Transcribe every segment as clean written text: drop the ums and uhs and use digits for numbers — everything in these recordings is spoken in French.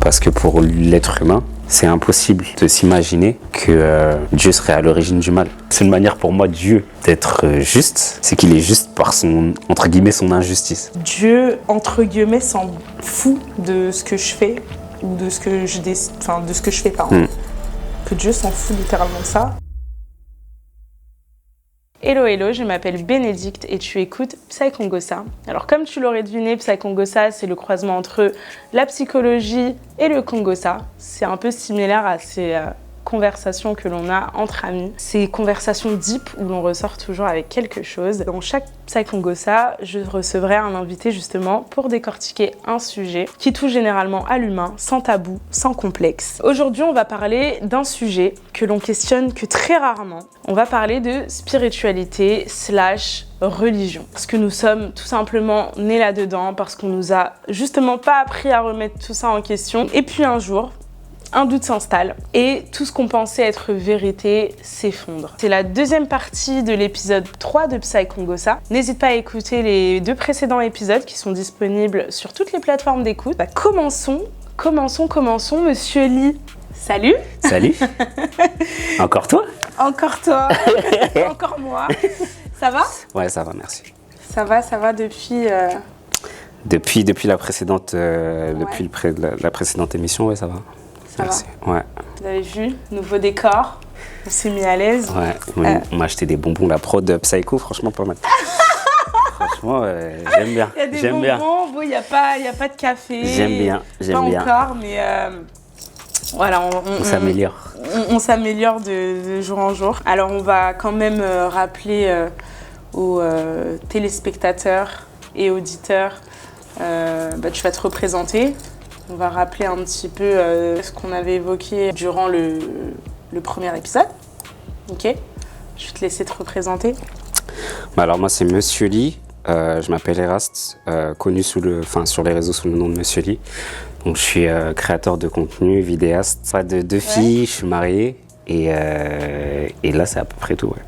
Parce que pour l'être humain, c'est impossible de s'imaginer que Dieu serait à l'origine du mal. C'est une manière pour moi, Dieu, d'être juste, c'est qu'il est juste par son, entre guillemets, son injustice. Dieu, entre guillemets, s'en fout de ce que je fais ou de ce que je de ce que je fais, pardon. Que Dieu s'en fout littéralement de ça. Hello, hello, je m'appelle Bénédicte et tu écoutes Psychongossa. Alors comme tu l'aurais deviné, Psychongossa, c'est le croisement entre la psychologie et le Congossa. C'est un peu similaire à ces conversations que l'on a entre amis. Ces conversations deep où l'on ressort toujours avec quelque chose. Dans chaque Psychongossa, je recevrai un invité justement pour décortiquer un sujet qui touche généralement à l'humain, sans tabou, sans complexe. Aujourd'hui, on va parler d'un sujet que l'on questionne que très rarement. On va parler de spiritualité / religion. Parce que nous sommes tout simplement nés là-dedans, parce qu'on nous a justement pas appris à remettre tout ça en question. Et puis un jour, un doute s'installe et tout ce qu'on pensait être vérité s'effondre. C'est la deuxième partie de l'épisode 3 de Psychongossa. N'hésite pas à écouter les 2 précédents épisodes qui sont disponibles sur toutes les plateformes d'écoute. Commençons, Monsieur Lee. Salut. Salut. Encore toi? Encore toi. Encore moi. Ça va? Ouais, ça va, merci. Ça va depuis... Depuis la précédente, depuis la précédente émission, ouais, ça va. Merci. Ouais. Vous avez vu, nouveau décor, on s'est mis à l'aise. Ouais, on m'a acheté des bonbons, la prod Psycho, franchement pas mal. Franchement, j'aime bien. Il y a des bonbons, bon, il n'y a pas de café. J'aime bien. Pas encore, mais voilà, on s'améliore. On s'améliore de jour en jour. Alors on va quand même rappeler aux téléspectateurs et auditeurs, tu vas te représenter. On va rappeler un petit peu ce qu'on avait évoqué durant le premier épisode. Ok? Je vais te laisser te représenter. Alors moi c'est Monsieur Lee, je m'appelle Erast, connu sur les réseaux sous le nom de Monsieur Lee. Donc je suis créateur de contenu, vidéaste, pas de 2 filles, je suis marié et là c'est à peu près tout. Ouais.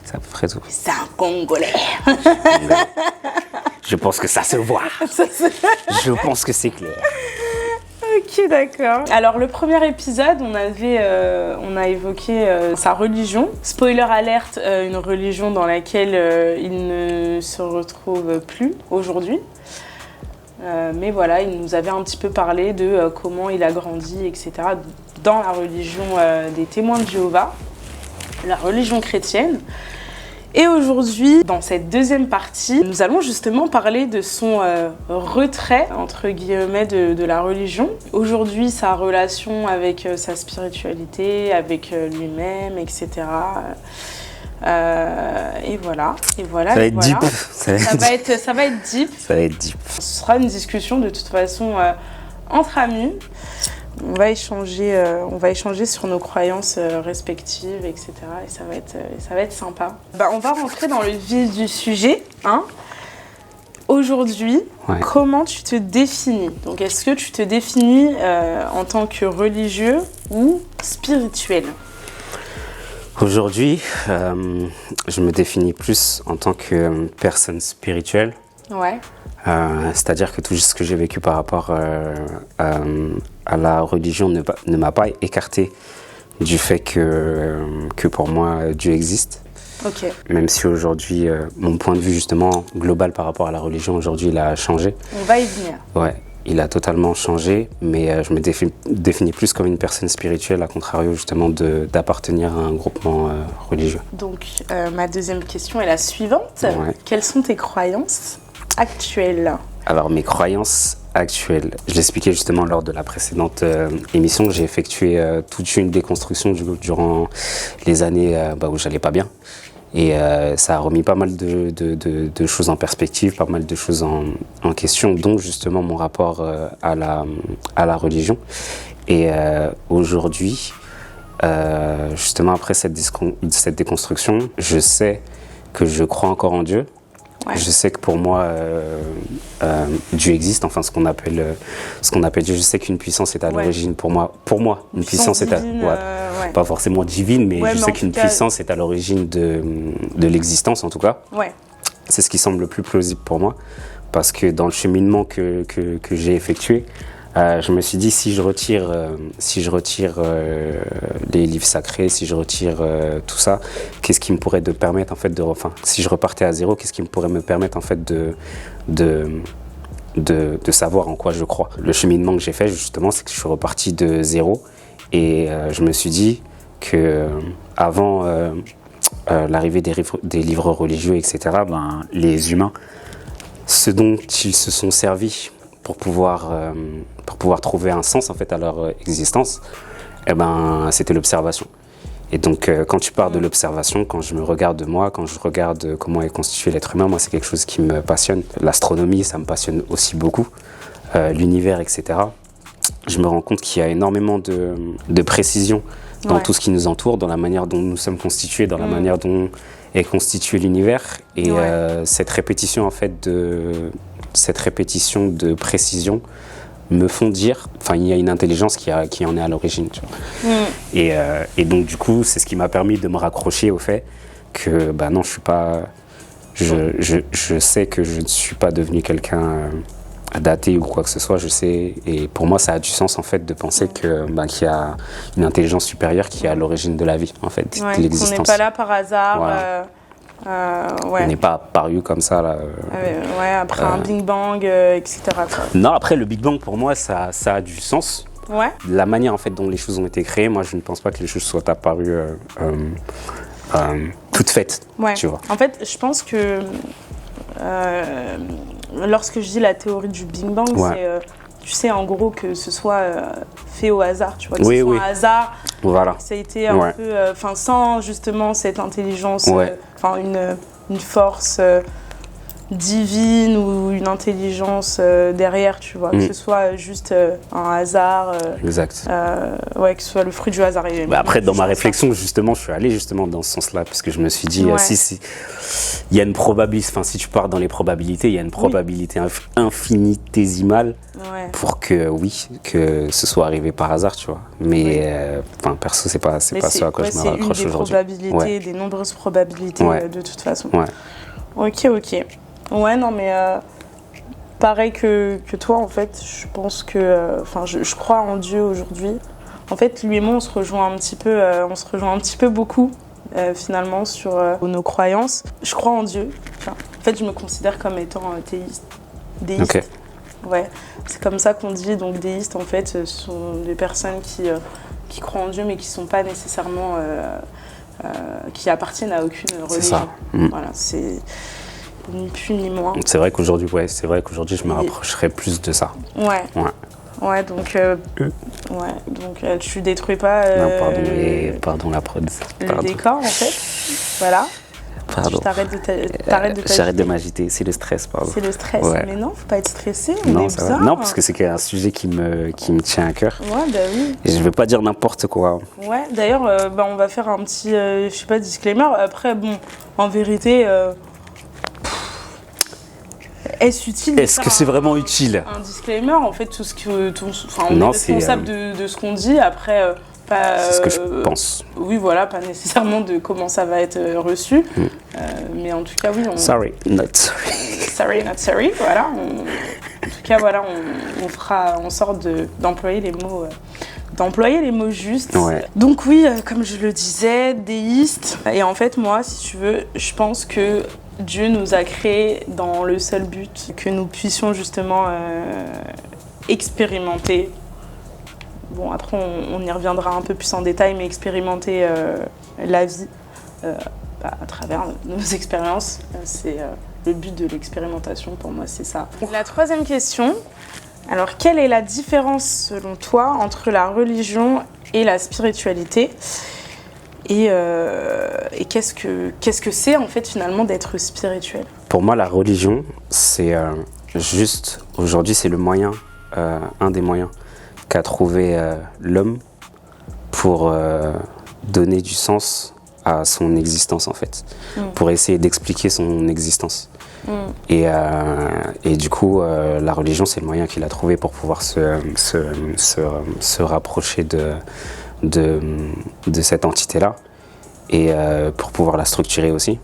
C'est à peu près tout. C'est un Congolais. Je pense que ça se voit. Je pense que c'est clair. Ok, d'accord. Alors, le premier épisode, on a évoqué sa religion. Spoiler alerte, une religion dans laquelle il ne se retrouve plus aujourd'hui. Mais voilà, il nous avait un petit peu parlé de comment il a grandi, etc. dans la religion des témoins de Jéhovah, la religion chrétienne. Et aujourd'hui, dans cette deuxième partie, nous allons justement parler de son retrait, entre guillemets, de la religion. Aujourd'hui, sa relation avec sa spiritualité, avec lui-même, etc. Et voilà. Ça va être deep. Ça va être deep. Ça va être deep. Ce sera une discussion de toute façon entre amis. On va échanger sur nos croyances respectives, etc. Et ça va être sympa. On va rentrer dans le vif du sujet. Aujourd'hui, Comment tu te définis? Donc, est-ce que tu te définis en tant que religieux ou spirituel? Aujourd'hui, je me définis plus en tant que personne spirituelle. Ouais. C'est-à-dire que tout ce que j'ai vécu par rapport à la religion ne m'a pas écarté du fait que pour moi, Dieu existe. Okay. Même si aujourd'hui, mon point de vue justement global par rapport à la religion, aujourd'hui, il a changé. On va y venir. Ouais, il a totalement changé, mais je me définis plus comme une personne spirituelle, à contrario justement d'appartenir à un groupement religieux. Donc, ma deuxième question est la suivante. Ouais. Quelles sont tes croyances actuelles? Alors, mes croyances actuelles, je l'expliquais justement lors de la précédente émission, j'ai effectué toute une déconstruction durant les années où j'allais pas bien. Et ça a remis pas mal de choses en perspective, pas mal de choses en question, dont justement mon rapport à la religion. Et aujourd'hui, justement après cette déconstruction, je sais que je crois encore en Dieu. Ouais. Je sais que pour moi, Dieu existe, enfin ce qu'on appelle Dieu. Je sais qu'une puissance est à l'origine, pour moi, une puissance divine, est pas forcément divine, mais je sais qu'une puissance est à l'origine de l'existence en tout cas. Ouais. C'est ce qui semble le plus plausible pour moi, parce que dans le cheminement que j'ai effectué, Je me suis dit si je retire les livres sacrés, si je retire tout ça, qu'est-ce qui me pourrait de permettre en fait enfin, si je repartais à zéro, qu'est-ce qui me pourrait me permettre en fait de savoir en quoi je crois. Le cheminement que j'ai fait justement, c'est que je suis reparti de zéro et je me suis dit que avant l'arrivée des livres religieux, etc., ben, les humains, ce dont ils se sont servis pour pouvoir trouver un sens en fait à leur existence, eh ben, c'était l'observation. Et donc, quand tu pars de l'observation, quand je me regarde de moi, quand je regarde comment est constitué l'être humain, moi, c'est quelque chose qui me passionne. L'astronomie, ça me passionne aussi beaucoup, l'univers, etc. Je me rends compte qu'il y a énormément de précision dans tout ce qui nous entoure, dans la manière dont nous sommes constitués, dans la manière dont est constitué l'univers. Et cette répétition, en fait, cette répétition de précision me font dire, enfin, il y a une intelligence qui en est à l'origine, tu vois. Et donc, du coup, c'est ce qui m'a permis de me raccrocher au fait que, bah non, je suis pas, je sais que je ne suis pas devenu quelqu'un daté ou quoi que ce soit, je sais, et pour moi, ça a du sens, en fait, de penser que, bah, qu'il y a une intelligence supérieure qui est à l'origine de la vie, en fait, de l'existence. On n'est pas là par hasard. Voilà. On n'est pas apparu comme ça là. Après un Big Bang, etc. Quoi. Non, après le Big Bang pour moi ça a du sens. Ouais. La manière en fait dont les choses ont été créées, moi je ne pense pas que les choses soient apparues toutes faites. Ouais. Tu vois. En fait, je pense que lorsque je dis la théorie du Big Bang, c'est tu sais en gros que ce soit fait au hasard, tu vois, que ce soit un hasard. Voilà. Ça a été un peu, sans justement cette intelligence, une force divine ou une intelligence derrière, tu vois, que ce soit juste un hasard. Exact. Que ce soit le fruit du hasard. Et après, dans ma réflexion, justement, je suis allé justement dans ce sens-là, parce que je me suis dit, si il y a une probabilité, enfin, si tu pars dans les probabilités, il y a une probabilité infinitésimale pour que, que ce soit arrivé par hasard, tu vois. Mais, perso, c'est pas ce à quoi je me raccroche aujourd'hui. C'est une des probabilités, des nombreuses probabilités, de toute façon. Ok. Ouais, non, mais pareil que toi, en fait, je pense que... je crois en Dieu aujourd'hui. En fait, lui et moi, on se rejoint un petit peu beaucoup, finalement, sur nos croyances. Je crois en Dieu. En fait, je me considère comme étant déiste. Okay. Ouais, c'est comme ça qu'on dit. Donc, déiste, en fait, ce sont des personnes qui croient en Dieu, mais qui ne sont pas nécessairement... qui appartiennent à aucune religion. C'est ça. Voilà, c'est... ni plus ni moins. C'est vrai qu'aujourd'hui, je me rapprocherais plus de ça. Ouais, donc tu détruis pas non, pardon la prod. Le décor, en fait. Voilà. Pardon. J'arrête de m'agiter, c'est le stress, pardon. C'est le stress, mais non, faut pas être stressé, non, est bizarre. Non, parce que c'est un sujet qui me tient à cœur. Ouais, bah oui. Et je veux pas dire n'importe quoi. Ouais, d'ailleurs, on va faire un petit, disclaimer. Après, bon, en vérité... Est-ce utile? Est-ce que c'est vraiment utile? Un disclaimer, en fait, on est responsable de ce qu'on dit. Après, c'est ce que je pense. Oui, voilà, pas nécessairement de comment ça va être reçu. Mais en tout cas, oui. Sorry, not sorry. Sorry, not sorry. Voilà. En tout cas, voilà, on fera en sorte d'employer les mots. D'employer les mots justes. Ouais. Donc oui, comme je le disais, déiste. Et en fait, moi, si tu veux, je pense que Dieu nous a créés dans le seul but que nous puissions justement expérimenter. Bon, après, on y reviendra un peu plus en détail, mais expérimenter la vie à travers nos expériences. C'est le but de l'expérimentation, pour moi, c'est ça. La troisième question. Alors, quelle est la différence, selon toi, entre la religion et la spiritualité ? Et qu'est-ce que c'est, en fait, finalement, d'être spirituel ? Pour moi, la religion, c'est juste... Aujourd'hui, c'est le moyen, un des moyens qu'a trouvé l'homme pour donner du sens à son existence, en fait. Pour essayer d'expliquer son existence. Et du coup, la religion, c'est le moyen qu'il a trouvé pour pouvoir se rapprocher de cette entité-là et pour pouvoir la structurer aussi.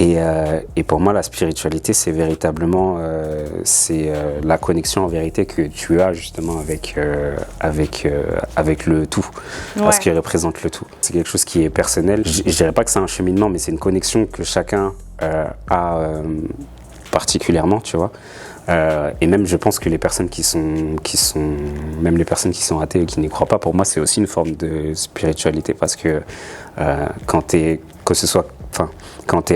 Et pour moi, la spiritualité, c'est véritablement la connexion en vérité que tu as justement avec le tout, parce qu'il représente le tout. C'est quelque chose qui est personnel. Je dirais pas que c'est un cheminement, mais c'est une connexion que chacun a particulièrement, tu vois. Et même, je pense que les personnes même les personnes qui sont athées et qui n'y croient pas, pour moi, c'est aussi une forme de spiritualité, parce que quand t'es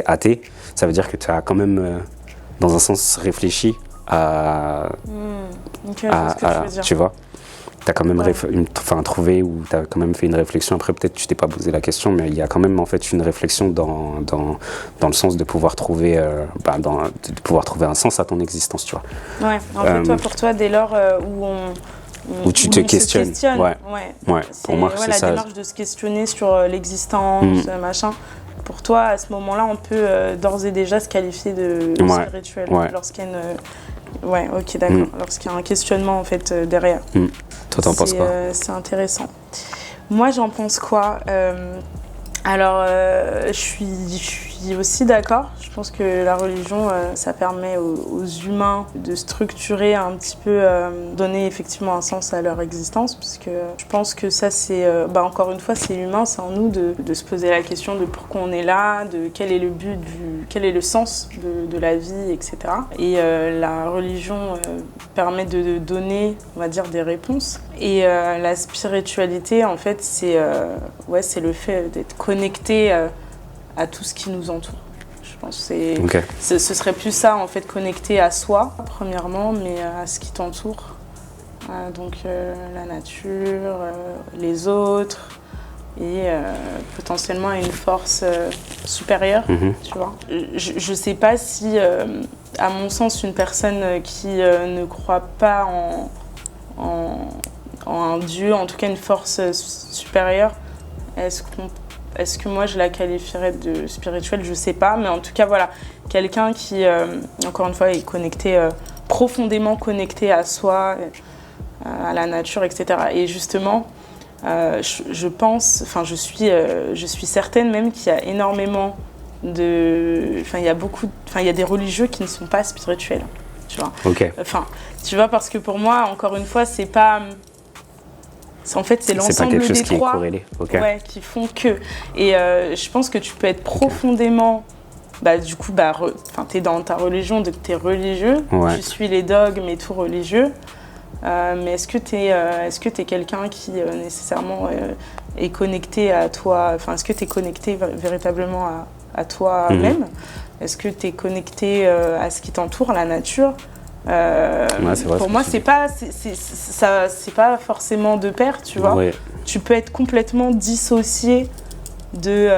athée, ça veut dire que tu as quand même, dans un sens, réfléchi à, tu vois, tu as quand même trouvé, ou tu as quand même fait une réflexion. Après, peut-être tu t'es pas posé la question, mais il y a quand même en fait une réflexion dans le sens de pouvoir trouver, de pouvoir trouver un sens à ton existence, tu vois. Ouais, en fait, pour toi, dès lors où tu te questionnes. Ouais. Pour moi, c'est la ça. démarche de se questionner sur l'existence, machin. Pour toi, à ce moment-là, on peut d'ores et déjà se qualifier de spirituel lorsqu'il y a une... Ouais, ok, d'accord. Lorsqu'il y a un questionnement en fait derrière. Toi, t'en penses quoi? C'est intéressant. Moi, j'en pense quoi? Alors, je suis aussi d'accord. Je pense que la religion, ça permet aux humains de structurer un petit peu, donner effectivement un sens à leur existence, puisque je pense que ça, c'est, encore une fois, c'est humain, c'est en nous de se poser la question de pourquoi on est là, de quel est le but, quel est le sens de la vie, etc. Et la religion permet de donner, on va dire, des réponses. Et la spiritualité, en fait, c'est le fait d'être connecté à tout ce qui nous entoure. Je pense que ce serait plus ça, en fait, connecté à soi, premièrement, mais à ce qui t'entoure. Donc la nature, les autres, et potentiellement à une force supérieure, tu vois. Je sais pas si, à mon sens, une personne qui ne croit pas en un dieu, en tout cas une force supérieure, est-ce que moi je la qualifierais de spirituelle? Je sais pas, mais en tout cas voilà, quelqu'un qui, encore une fois, est connecté, profondément connecté à soi, à la nature, etc. Et justement, je pense, enfin je suis certaine même qu'il y a énormément il y a des religieux qui ne sont pas spirituels, tu vois. Enfin, tu vois, parce que pour moi, encore une fois, c'est pas... En fait, c'est l'ensemble des trois qui font que. Et je pense que tu peux être profondément... t'es dans ta religion, donc t'es religieux. Tu suis les dogmes et tout religieux. Mais est-ce que t'es quelqu'un qui nécessairement est connecté à toi? Enfin, est-ce que t'es connecté véritablement à toi-même? Est-ce que t'es connecté à ce qui t'entoure, à la nature? Pour moi, c'est pas forcément de pair, tu vois. Tu peux être complètement dissocié de.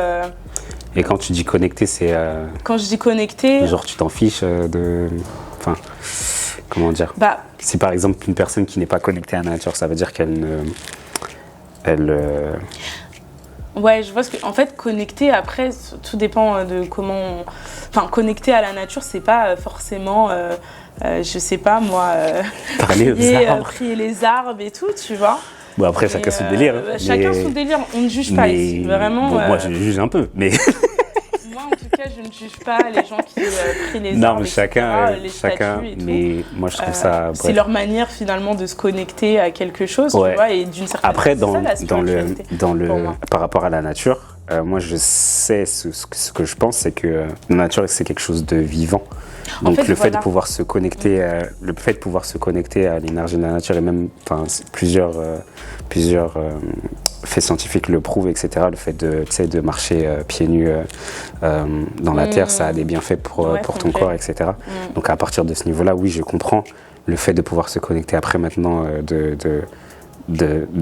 Et quand tu dis connecté, c'est. Quand je dis connecté. Genre, tu t'en fiches de. Enfin, comment dire? Si par exemple une personne qui n'est pas connectée à la nature, ça veut dire qu'elle ne. Ouais, je vois ce que. En fait, connecté, après, tout dépend de comment. Enfin, connecté à la nature, c'est pas forcément. Je sais pas moi, prier les arbres et tout, tu vois. Bon, après, chacun son délire. Chacun son délire, on ne juge pas ici, vraiment. Bon, moi, je juge un peu, mais... Moi, en tout cas, je ne juge pas les gens qui prient les arbres, mais chacun, et tout. Mais moi, je trouve ça... C'est leur manière, finalement, de se connecter à quelque chose, tu vois, et d'une certaine après, façon, par rapport à la nature, moi, je sais ce que je pense, c'est que la nature, c'est quelque chose de vivant. Donc le fait de pouvoir se connecter, à l'énergie de la nature, et même, plusieurs faits scientifiques le prouvent, etc. Le fait de marcher pieds nus dans la terre, ça a des bienfaits pour ton corps, etc. Donc à partir de ce niveau-là, oui, je comprends le fait de pouvoir se connecter. Après, maintenant, de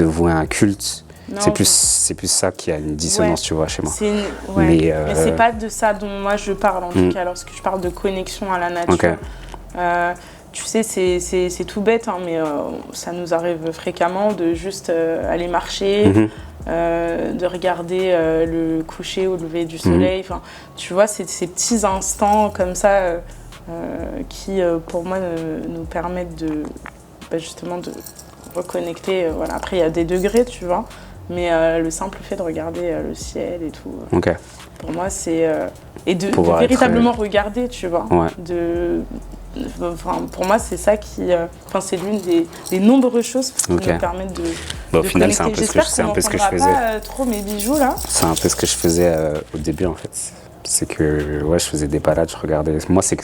vouer un culte. C'est plus ça qui a une dissonance, tu vois, chez moi. Mais c'est pas de ça dont moi je parle, en tout cas, lorsque je parle de connexion à la nature. Tu sais, c'est tout bête, hein, mais ça nous arrive fréquemment de juste aller marcher, de regarder le coucher ou le lever du soleil. Enfin, tu vois, c'est ces petits instants comme ça qui, pour moi, nous permettent justement de reconnecter. Voilà. Après, il y a des degrés, tu vois. Mais le simple fait de regarder le ciel et tout, Pour moi, c'est et de Pouvoir véritablement regarder, tu vois. Ouais. Enfin, pour moi, c'est ça qui, c'est l'une des nombreuses choses qui Ok. nous permettent de. Au de final, c'est un connecter. peu J'espère qu'on ce que je n'entendra faisais. pas trop mes bijoux là. C'est un peu ce que je faisais au début en fait. C'est que ouais, je faisais des balades, je regardais. Moi, c'est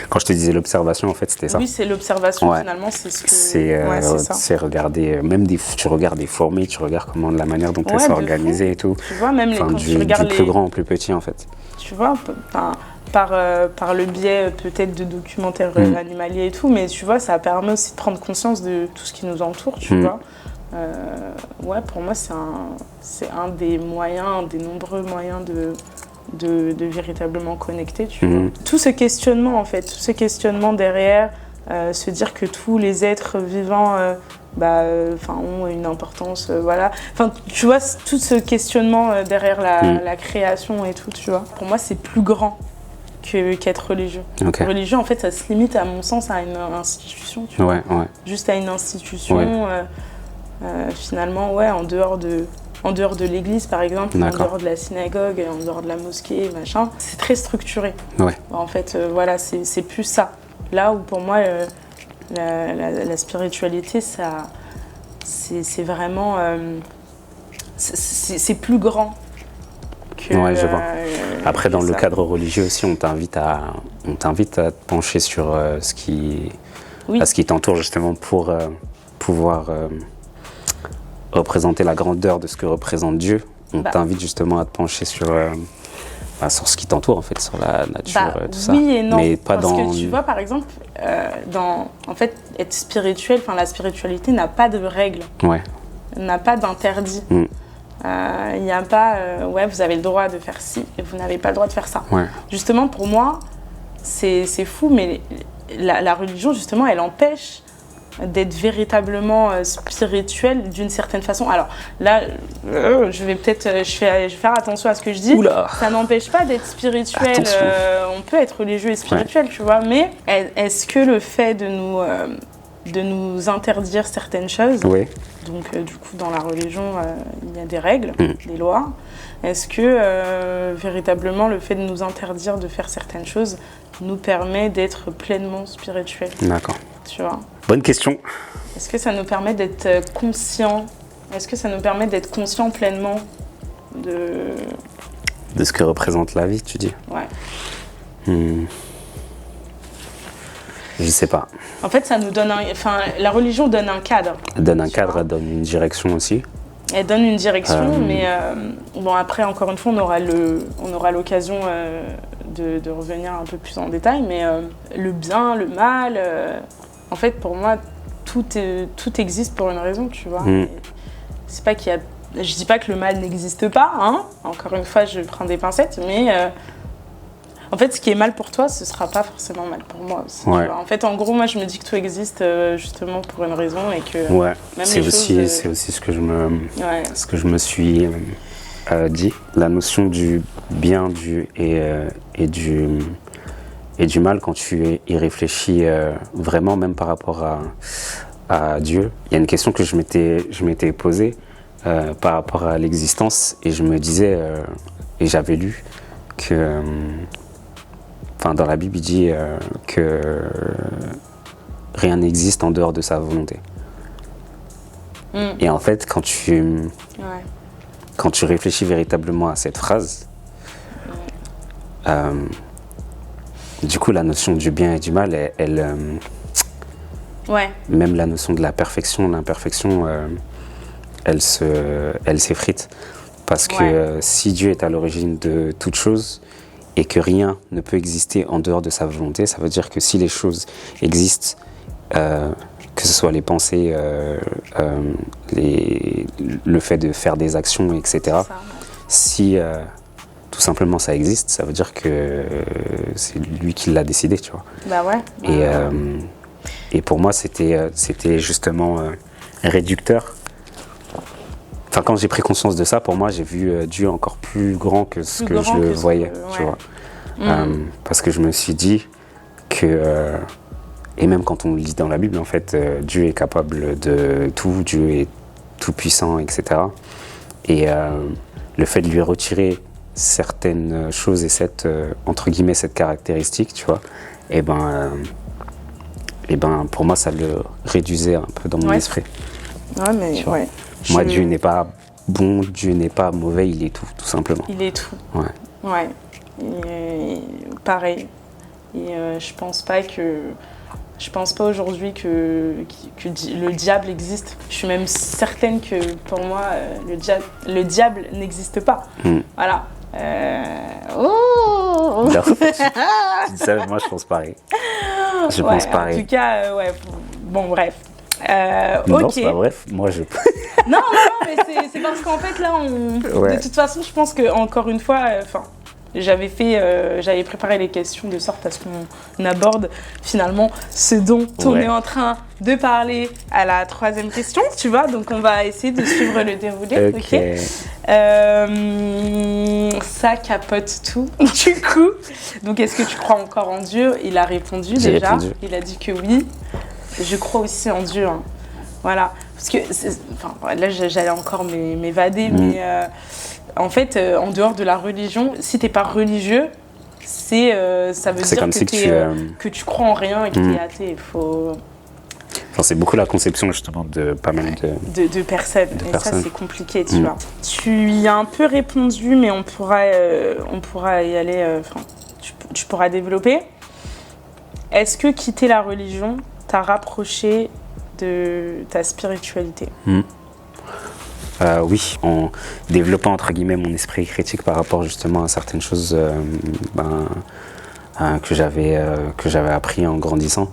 quand je te disais l'observation, en fait, c'était ça. Oui, c'est l'observation Ouais. finalement, c'est ce que. C'est ça. c'est regarder, même tu regardes des fourmis, tu regardes comment la manière dont elles Ouais, sont de organisées et tout. Tu vois, même Enfin, quand tu regardes du plus grand au plus petit en fait. Tu vois, par le biais peut-être de documentaires animaliers et tout, mais tu vois, ça permet aussi de prendre conscience de tout ce qui nous entoure, tu vois. Ouais, pour moi, c'est un des moyens, un des nombreux moyens de véritablement connecter, tu vois. Tout ce questionnement, en fait, tout ce questionnement derrière, se dire que tous les êtres vivants ont une importance, voilà. Enfin, tu vois, tout ce questionnement derrière la création et tout, tu vois. Pour moi, c'est plus grand qu'être religieux. Okay. Religieux, en fait, ça se limite, à mon sens, à une institution, tu vois. Ouais. Juste à une institution, finalement, ouais, en dehors de l'église, par exemple, en dehors de la synagogue, en dehors de la mosquée, machin. C'est très structuré. Ouais. En fait, voilà, c'est plus ça. Là où, pour moi, la spiritualité, ça, c'est vraiment... c'est plus grand que... Ouais, je vois. Après, dans le cadre religieux aussi, on t'invite à te pencher sur ce qui t'entoure, justement, pour pouvoir représenter la grandeur de ce que représente Dieu. On t'invite justement à te pencher sur ce qui t'entoure, en fait, sur la nature, tout ça. Oui et non, mais pas parce que tu vois, par exemple, en fait, être spirituel, la spiritualité n'a pas de règles, n'a pas d'interdit. Il n'y a pas, vous avez le droit de faire ci et vous n'avez pas le droit de faire ça. Ouais. Justement, pour moi, c'est fou, mais la religion, justement, elle empêche d'être véritablement spirituel d'une certaine façon. Alors là, je vais faire attention à ce que je dis. Oula. Ça n'empêche pas d'être spirituel. On peut être religieux et spirituel, tu vois. Mais est-ce que le fait de nous interdire certaines choses, donc du coup dans la religion, il y a des règles, des lois. Est-ce que véritablement le fait de nous interdire de faire certaines choses nous permet d'être pleinement spirituel? D'accord. Tu vois. Bonne question. Est-ce que ça nous permet d'être conscient? Est-ce que ça nous permet d'être conscient pleinement de ce que représente la vie, tu dis? Ouais. Je sais pas. En fait, ça nous donne la religion donne un cadre. Elle donne un cadre, elle donne une direction aussi. Elle donne une direction, mais après, encore une fois, on aura l'occasion de revenir un peu plus en détail, mais le bien, le mal, en fait, pour moi, tout existe pour une raison, tu vois. C'est pas je dis pas que le mal n'existe pas, hein. Encore une fois, je prends des pincettes, mais en fait, ce qui est mal pour toi, ce sera pas forcément mal pour moi aussi. Ouais. Tu vois. En fait, en gros, moi, je me dis que tout existe justement pour une raison et que ouais. même c'est aussi ce que je me suis dit. La notion du bien et du mal, quand tu y réfléchis vraiment, même par rapport à Dieu, il y a une question que je m'étais posée par rapport à l'existence, et je me disais, et j'avais lu que, dans la Bible, il dit que rien n'existe en dehors de sa volonté. Et en fait, quand tu réfléchis véritablement à cette phrase, du coup, la notion du bien et du mal, même la notion de la perfection, l'imperfection, elle s'effrite. Parce que si Dieu est à l'origine de toute chose et que rien ne peut exister en dehors de sa volonté, ça veut dire que si les choses existent, que ce soit les pensées, le fait de faire des actions, etc., si tout simplement ça existe, ça veut dire que c'est lui qui l'a décidé, tu vois. Bah ouais. Et pour moi, c'était justement réducteur. Enfin, quand j'ai pris conscience de ça, pour moi, j'ai vu Dieu encore plus grand que ce que je le voyais, tu vois. Parce que je me suis dit que, et même quand on lit dans la Bible, en fait, Dieu est capable de tout, Dieu est tout puissant, etc. Et le fait de lui retirer certaines choses et cette, entre guillemets, cette caractéristique, tu vois, pour moi, ça le réduisait un peu dans mon esprit. Ouais, mais ouais. Moi, Dieu n'est pas bon, Dieu n'est pas mauvais, il est tout simplement. Il est tout. Ouais. Ouais. Et pareil. Et je pense pas aujourd'hui que le diable existe. Je suis même certaine que pour moi, le diable n'existe pas. Voilà. Oh tu dis ça, moi je pense pareil. Je pense pareil. En tout cas, ouais. Bon, bref. Non, ok. c'est pas bref. Moi, je. non, mais c'est parce qu'en fait, là, de toute façon, je pense que encore une fois, j'avais préparé les questions de sorte à ce qu'on aborde finalement ce dont on est en train de parler à la 3e question, tu vois. Donc, on va essayer de suivre le déroulé. Ok. Ça capote tout, du coup. Donc, est-ce que tu crois encore en Dieu? Il a répondu déjà. Répondu. Il a dit que oui. Je crois aussi en Dieu. Hein. Voilà. Parce que, là, j'allais encore m'évader, mais en fait, en dehors de la religion, si t'es pas religieux, ça veut dire comme que tu crois en rien et que t'es athée. C'est beaucoup la conception justement de pas mal de personnes. Ça, c'est compliqué, tu vois. Tu y as un peu répondu, mais on pourra y aller. Tu pourras développer. Est-ce que quitter la religion t'a rapproché de ta spiritualité? Oui, en développant entre guillemets mon esprit critique par rapport justement à certaines choses que j'avais appris en grandissant.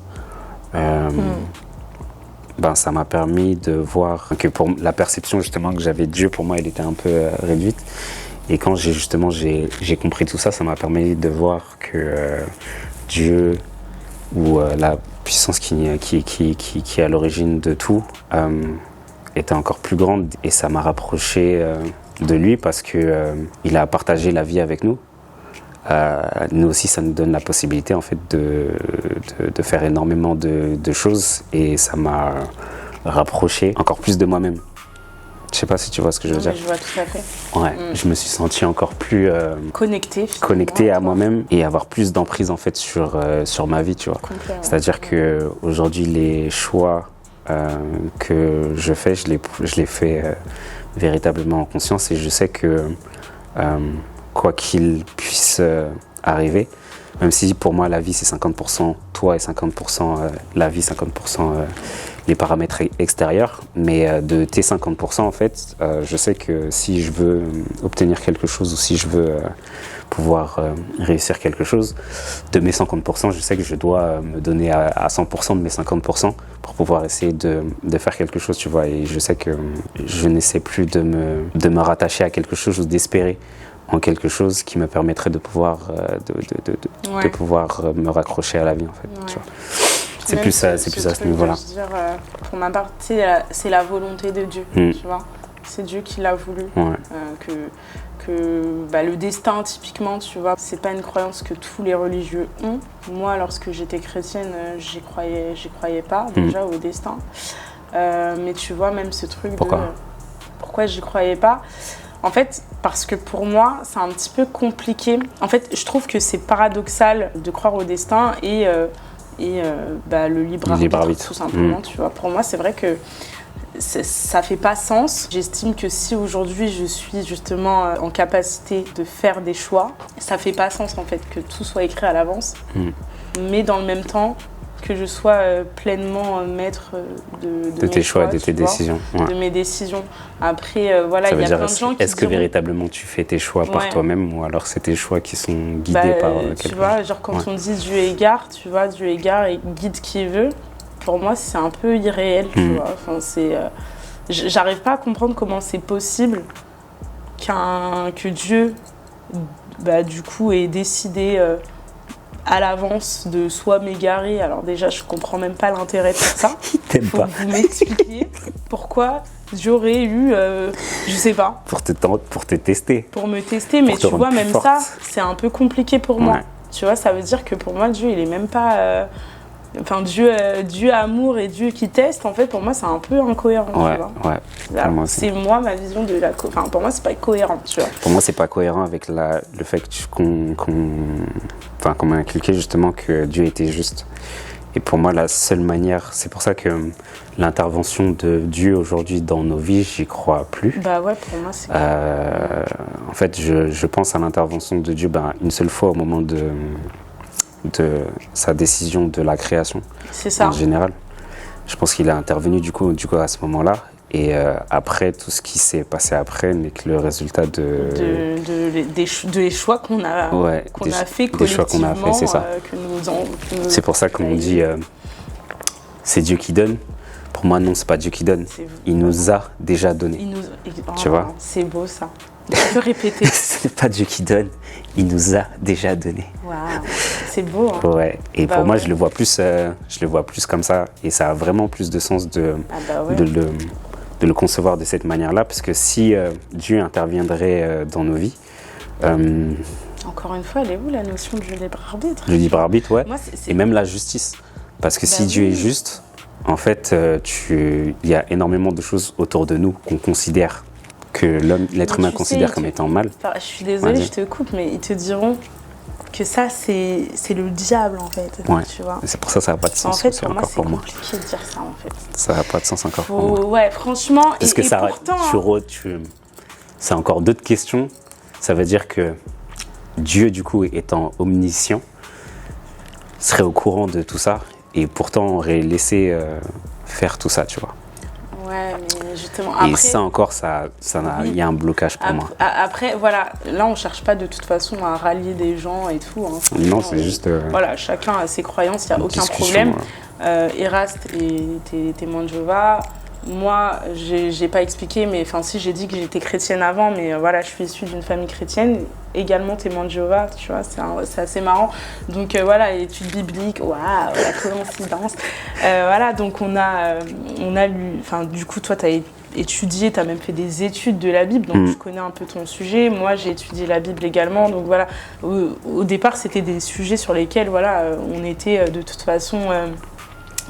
Ça m'a permis de voir que pour la perception justement que j'avais de Dieu, pour moi, elle était un peu réduite. Et quand j'ai compris tout ça, ça m'a permis de voir que Dieu ou la puissance qui est à l'origine de tout était encore plus grande, et ça m'a rapproché de lui parce que il a partagé la vie avec nous. Nous aussi, ça nous donne la possibilité en fait de faire énormément de choses, et ça m'a rapproché encore plus de moi-même. Je sais pas si tu vois ce que je veux dire. Je vois tout à fait. Ouais, je me suis senti encore plus connecté à moi-même et avoir plus d'emprise en fait sur ma vie, tu vois. C'est-à-dire que aujourd'hui, les choix que je fais, je les fais véritablement en conscience, et je sais que quoi qu'il puisse arriver, même si pour moi la vie c'est 50% toi et 50% la vie, 50% les paramètres extérieurs, mais de tes 50% en fait, je sais que si je veux obtenir quelque chose, ou si je veux pouvoir réussir quelque chose, de mes 50%, je sais que je dois me donner à 100% de mes 50% pour pouvoir essayer de faire quelque chose, tu vois. Et je sais que je n'essaie plus de me rattacher à quelque chose ou d'espérer en quelque chose qui me permettrait de pouvoir me raccrocher à la vie, en fait. Tu vois. C'est plus ça à ce niveau-là. Je veux dire, pour ma part, c'est la volonté de Dieu, tu vois. C'est Dieu qui l'a voulu. Le destin, typiquement, tu vois, c'est pas une croyance que tous les religieux ont. Moi, lorsque j'étais chrétienne, j'y croyais pas déjà au destin. Mais tu vois, même ce truc pourquoi j'y croyais pas. En fait, parce que pour moi, c'est un petit peu compliqué. En fait, je trouve que c'est paradoxal de croire au destin et le libre arbitre, tout simplement. Tu vois. Pour moi, c'est vrai que ça fait pas sens. J'estime que si aujourd'hui je suis justement en capacité de faire des choix, ça fait pas sens en fait que tout soit écrit à l'avance. Mais dans le même temps, que je sois pleinement maître de tes choix, de tes décisions. De mes décisions. Après, il y a plein de gens qui est-ce que véritablement tu fais tes choix par toi-même, ou alors c'est tes choix qui sont guidés par quelqu'un? Tu vois, genre quand on dit Dieu égare, tu vois, Dieu égare et guide qui veut, pour moi c'est un peu irréel, tu vois. Enfin, j'arrive pas à comprendre comment c'est possible que Dieu, du coup, ait décidé à l'avance de soit m'égarer. Alors déjà, je comprends même pas l'intérêt de ça. Faut que vous m'expliquiez pourquoi j'aurais eu, je sais pas. Pour te tester. Pour me tester, mais tu vois, même ça, c'est un peu compliqué pour moi. Tu vois, ça veut dire que pour moi, Dieu, il est même pas Enfin, Dieu amour et Dieu qui teste, en fait, pour moi, c'est un peu incohérent, tu vois. Ouais. Là, Pour moi aussi. c'est moi, ma vision de la... Enfin, pour moi, c'est pas cohérent, tu vois. Pour moi, c'est pas cohérent avec le fait qu'on m'a inculqué justement que Dieu était juste. Et pour moi, la seule manière, c'est pour ça que l'intervention de Dieu aujourd'hui dans nos vies, j'y crois plus. Bah ouais, pour moi, c'est... En fait, je pense à l'intervention de Dieu une seule fois au moment de sa décision de la création. C'est ça. En général. Je pense qu'il a intervenu du coup à ce moment-là. Et après, tout ce qui s'est passé après n'est que le résultat des choix qu'on a, fait collectivement. Des choix qu'on a fait, c'est ça. C'est pour ça qu'on dit c'est Dieu qui donne. Pour moi, non, c'est pas Dieu qui donne. Il nous a déjà donné. Tu vois ? C'est beau ça. Tu peux répéter. C'est pas Dieu qui donne, il nous a déjà donné. Waouh, c'est beau. Hein. Ouais. Et pour moi, je le vois plus comme ça. Et ça a vraiment plus de sens de le concevoir de cette manière-là, parce que si Dieu interviendrait dans nos vies... Encore une fois, elle est où la notion du libre arbitre ? Le libre arbitre, ouais. Moi, et même la justice. Parce que si Dieu est juste, en fait, il y a énormément de choses autour de nous qu'on considère, que l'être humain considère comme étant mal. Je suis désolée, je te coupe, mais ils te diront que ça, c'est le diable, en fait. Ouais. Tu vois. C'est pour ça ça n'a pas de sens. En fait, pour moi, c'est compliqué de dire ça, en fait. Ça n'a pas de sens encore pour moi. Ouais, franchement, parce que ça, pourtant... c'est encore d'autres questions. Ça veut dire que Dieu, du coup, étant omniscient, serait au courant de tout ça, et pourtant aurait laissé faire tout ça, tu vois. Ouais, mais justement... Et ça encore, il y a un blocage pour moi. Après, voilà, là, on ne cherche pas de toute façon à rallier des gens et tout. Hein. Non, c'est juste... Voilà, chacun a ses croyances, il n'y a aucun problème. Eraste était témoin de Jéhovah. Moi, j'ai pas expliqué, mais enfin si, j'ai dit que j'étais chrétienne avant, mais voilà, je suis issue d'une famille chrétienne, également témoin de Jéhovah, tu vois, c'est assez marrant. Donc voilà, études bibliques, waouh, la coïncidence. Voilà, donc on a lu, enfin du coup, toi, tu as étudié, tu as même fait des études de la Bible, donc je connais un peu ton sujet. Moi, j'ai étudié la Bible également, donc voilà, au départ, c'était des sujets sur lesquels, voilà, on était de toute façon...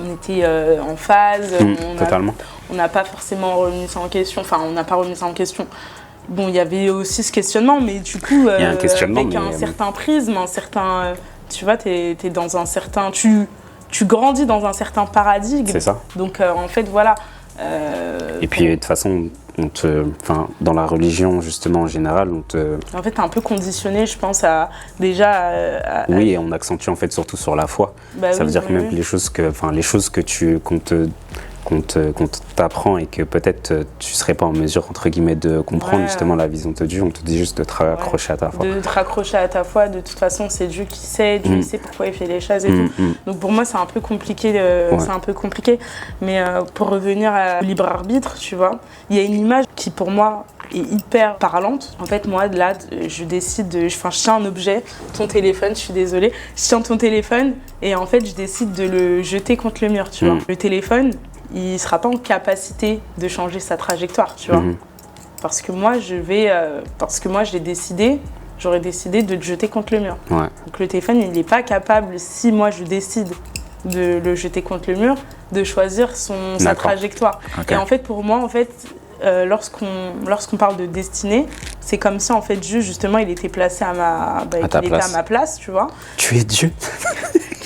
on était en phase, totalement. On n'a pas forcément remis ça en question, enfin on n'a pas remis ça en question. Bon, il y avait aussi ce questionnement, mais du coup, il y a un questionnement, avec un certain prisme, un certain, tu vois, t'es dans un certain, tu grandis dans un certain paradigme. C'est ça. Donc en fait, voilà. Et puis de toute façon, dans la religion justement en général, en fait, t'es un peu conditionné, je pense, oui, et on accentue en fait surtout sur la foi. Ça veut dire que même les choses qu'on t'apprend et que peut-être tu serais pas en mesure entre guillemets de comprendre justement la vision de Dieu, on te dit juste de te raccrocher à ta foi. De te raccrocher à ta foi, de toute façon c'est Dieu qui sait, Dieu sait pourquoi il fait les choses et tout. Donc pour moi c'est un peu compliqué, mais pour revenir au libre arbitre, tu vois, il y a une image qui pour moi est hyper parlante. En fait moi là je décide je tiens un objet, ton téléphone, je suis désolée, je tiens ton téléphone et en fait je décide de le jeter contre le mur, tu vois. Le téléphone, il ne sera pas en capacité de changer sa trajectoire, tu vois. Parce que moi, j'aurais décidé de le jeter contre le mur. Ouais. Donc le téléphone, il n'est pas capable, si moi je décide de le jeter contre le mur, de choisir sa trajectoire. Okay. Et en fait, pour moi, lorsqu'on parle de destinée, c'est comme ça, en fait, Dieu, justement, il était placé à ma place, tu vois. Tu es Dieu.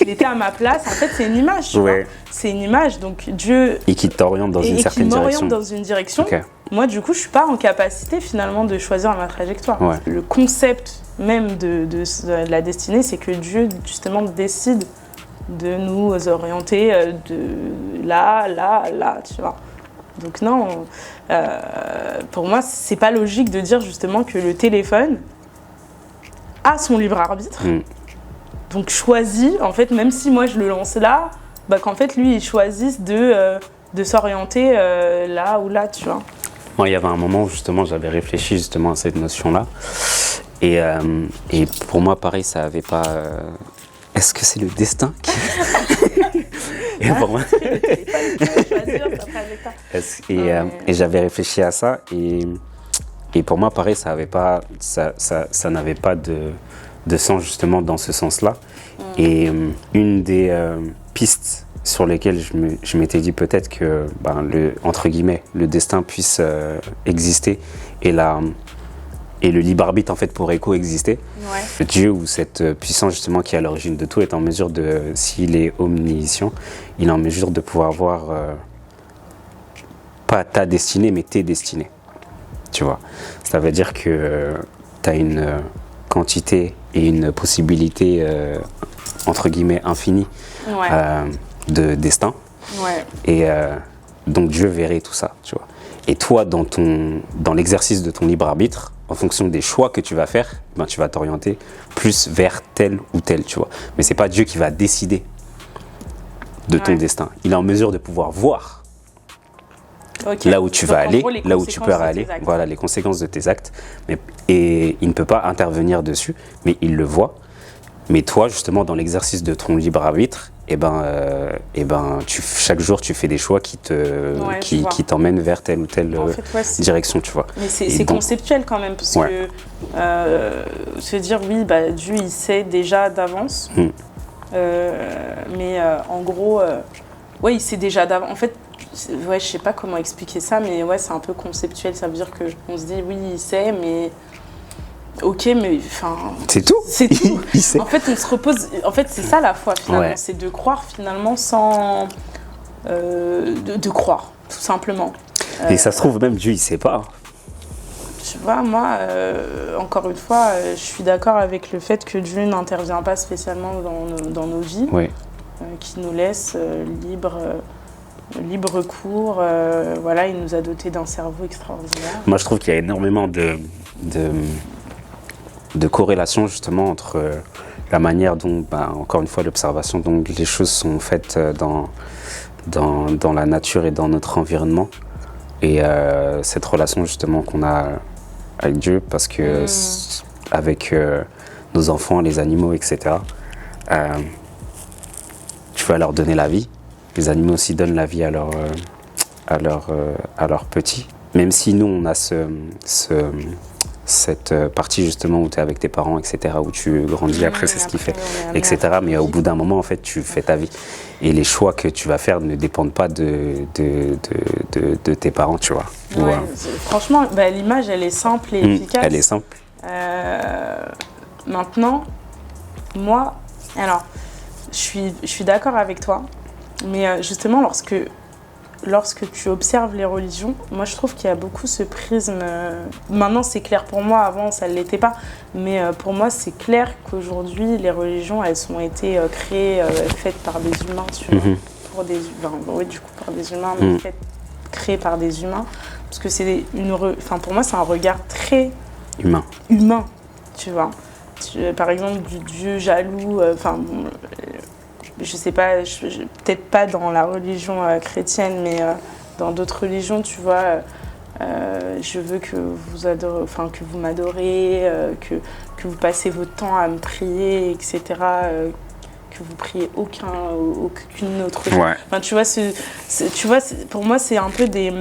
Il était à ma place, en fait, c'est une image, tu vois. C'est une image, donc Dieu... Et qui t'oriente dans une certaine direction. Et qui m'oriente dans une direction. Okay. Moi, du coup, je ne suis pas en capacité, finalement, de choisir ma trajectoire. Ouais. Le concept même de la destinée, c'est que Dieu, justement, décide de nous orienter de là, tu vois. Donc non, pour moi, c'est pas logique de dire, justement, que le téléphone a son libre arbitre. Donc choisit, en fait, même si moi je le lance là, qu'en fait lui il choisisse de s'orienter là ou là, tu vois. Moi, il y avait un moment où justement j'avais réfléchi justement à cette notion-là, et pour moi pareil, ça avait pas. Est-ce que c'est le destin Et pour moi. Et j'avais réfléchi à ça, et pour moi pareil, ça n'avait pas de sens justement dans ce sens-là. Et une des pistes sur lesquelles je m'étais dit peut-être que, entre guillemets, le destin puisse exister et le libre arbitre en fait pourrait coexister. Ouais. Dieu ou cette puissance justement qui est à l'origine de tout est en mesure de, s'il est omniscient, il est en mesure de pouvoir voir pas ta destinée mais tes destinées. Tu vois, ça veut dire que tu as une quantité et une possibilité entre guillemets infinie de destin. Ouais. Et donc Dieu verrait tout ça, tu vois. Et toi, dans l'exercice de ton libre arbitre, en fonction des choix que tu vas faire, tu vas t'orienter plus vers tel ou tel, tu vois. Mais c'est pas Dieu qui va décider de ton destin. Il est en mesure de pouvoir voir là où tu vas aller, là où tu peux aller, voilà les conséquences de tes actes. Et il ne peut pas intervenir dessus, mais il le voit. Mais toi, justement, dans l'exercice de ton libre arbitre, chaque jour, tu fais des choix qui t'emmènent vers telle ou telle direction, tu vois. Mais c'est conceptuel quand même, parce que se dire, oui, Dieu, il sait déjà d'avance. Mais en gros, il sait déjà d'avance. En fait, je sais pas comment expliquer ça, mais c'est un peu conceptuel. Ça veut dire qu'on se dit, oui, il sait, mais... Ok, mais enfin... C'est tout. C'est tout. En fait, on se repose... En fait, c'est ça la foi, finalement. C'est de croire, finalement, sans... de croire, tout simplement. Et ça se trouve, même Dieu, il sait pas. Tu vois, moi, encore une fois, je suis d'accord avec le fait que Dieu n'intervient pas spécialement dans nos vies, qui nous laisse libre cours. Il nous a dotés d'un cerveau extraordinaire. Moi, je trouve qu'il y a énormément de corrélation justement entre la manière dont, encore une fois, l'observation dont les choses sont faites dans la nature et dans notre environnement et cette relation justement qu'on a avec Dieu, parce que avec nos enfants, les animaux, etc., tu vas leur donner la vie. Les animaux aussi donnent la vie à leurs petits. Même si nous, on a cette partie justement où tu es avec tes parents, etc., où tu grandis, après c'est ce qu'il fait, etc. Mais au bout d'un moment, en fait, tu fais ta vie. Et les choix que tu vas faire ne dépendent pas de tes parents, tu vois. Franchement, l'image, elle est simple et efficace. Elle est simple. Maintenant, moi, alors, je suis d'accord avec toi, mais justement, lorsque tu observes les religions, moi je trouve qu'il y a beaucoup ce prisme. Maintenant c'est clair pour moi, avant ça ne l'était pas, mais pour moi c'est clair qu'aujourd'hui les religions elles ont été créées, faites par des humains, tu vois, par des humains, mais créées par des humains, parce que c'est pour moi c'est un regard très humain, tu vois. Par exemple du Dieu jaloux, je sais pas, peut-être pas dans la religion chrétienne, mais dans d'autres religions, tu vois, je veux que vous m'adorez, que vous passez votre temps à me prier, etc., que vous priez aucune autre chose. Enfin, tu vois, pour moi, c'est un peu des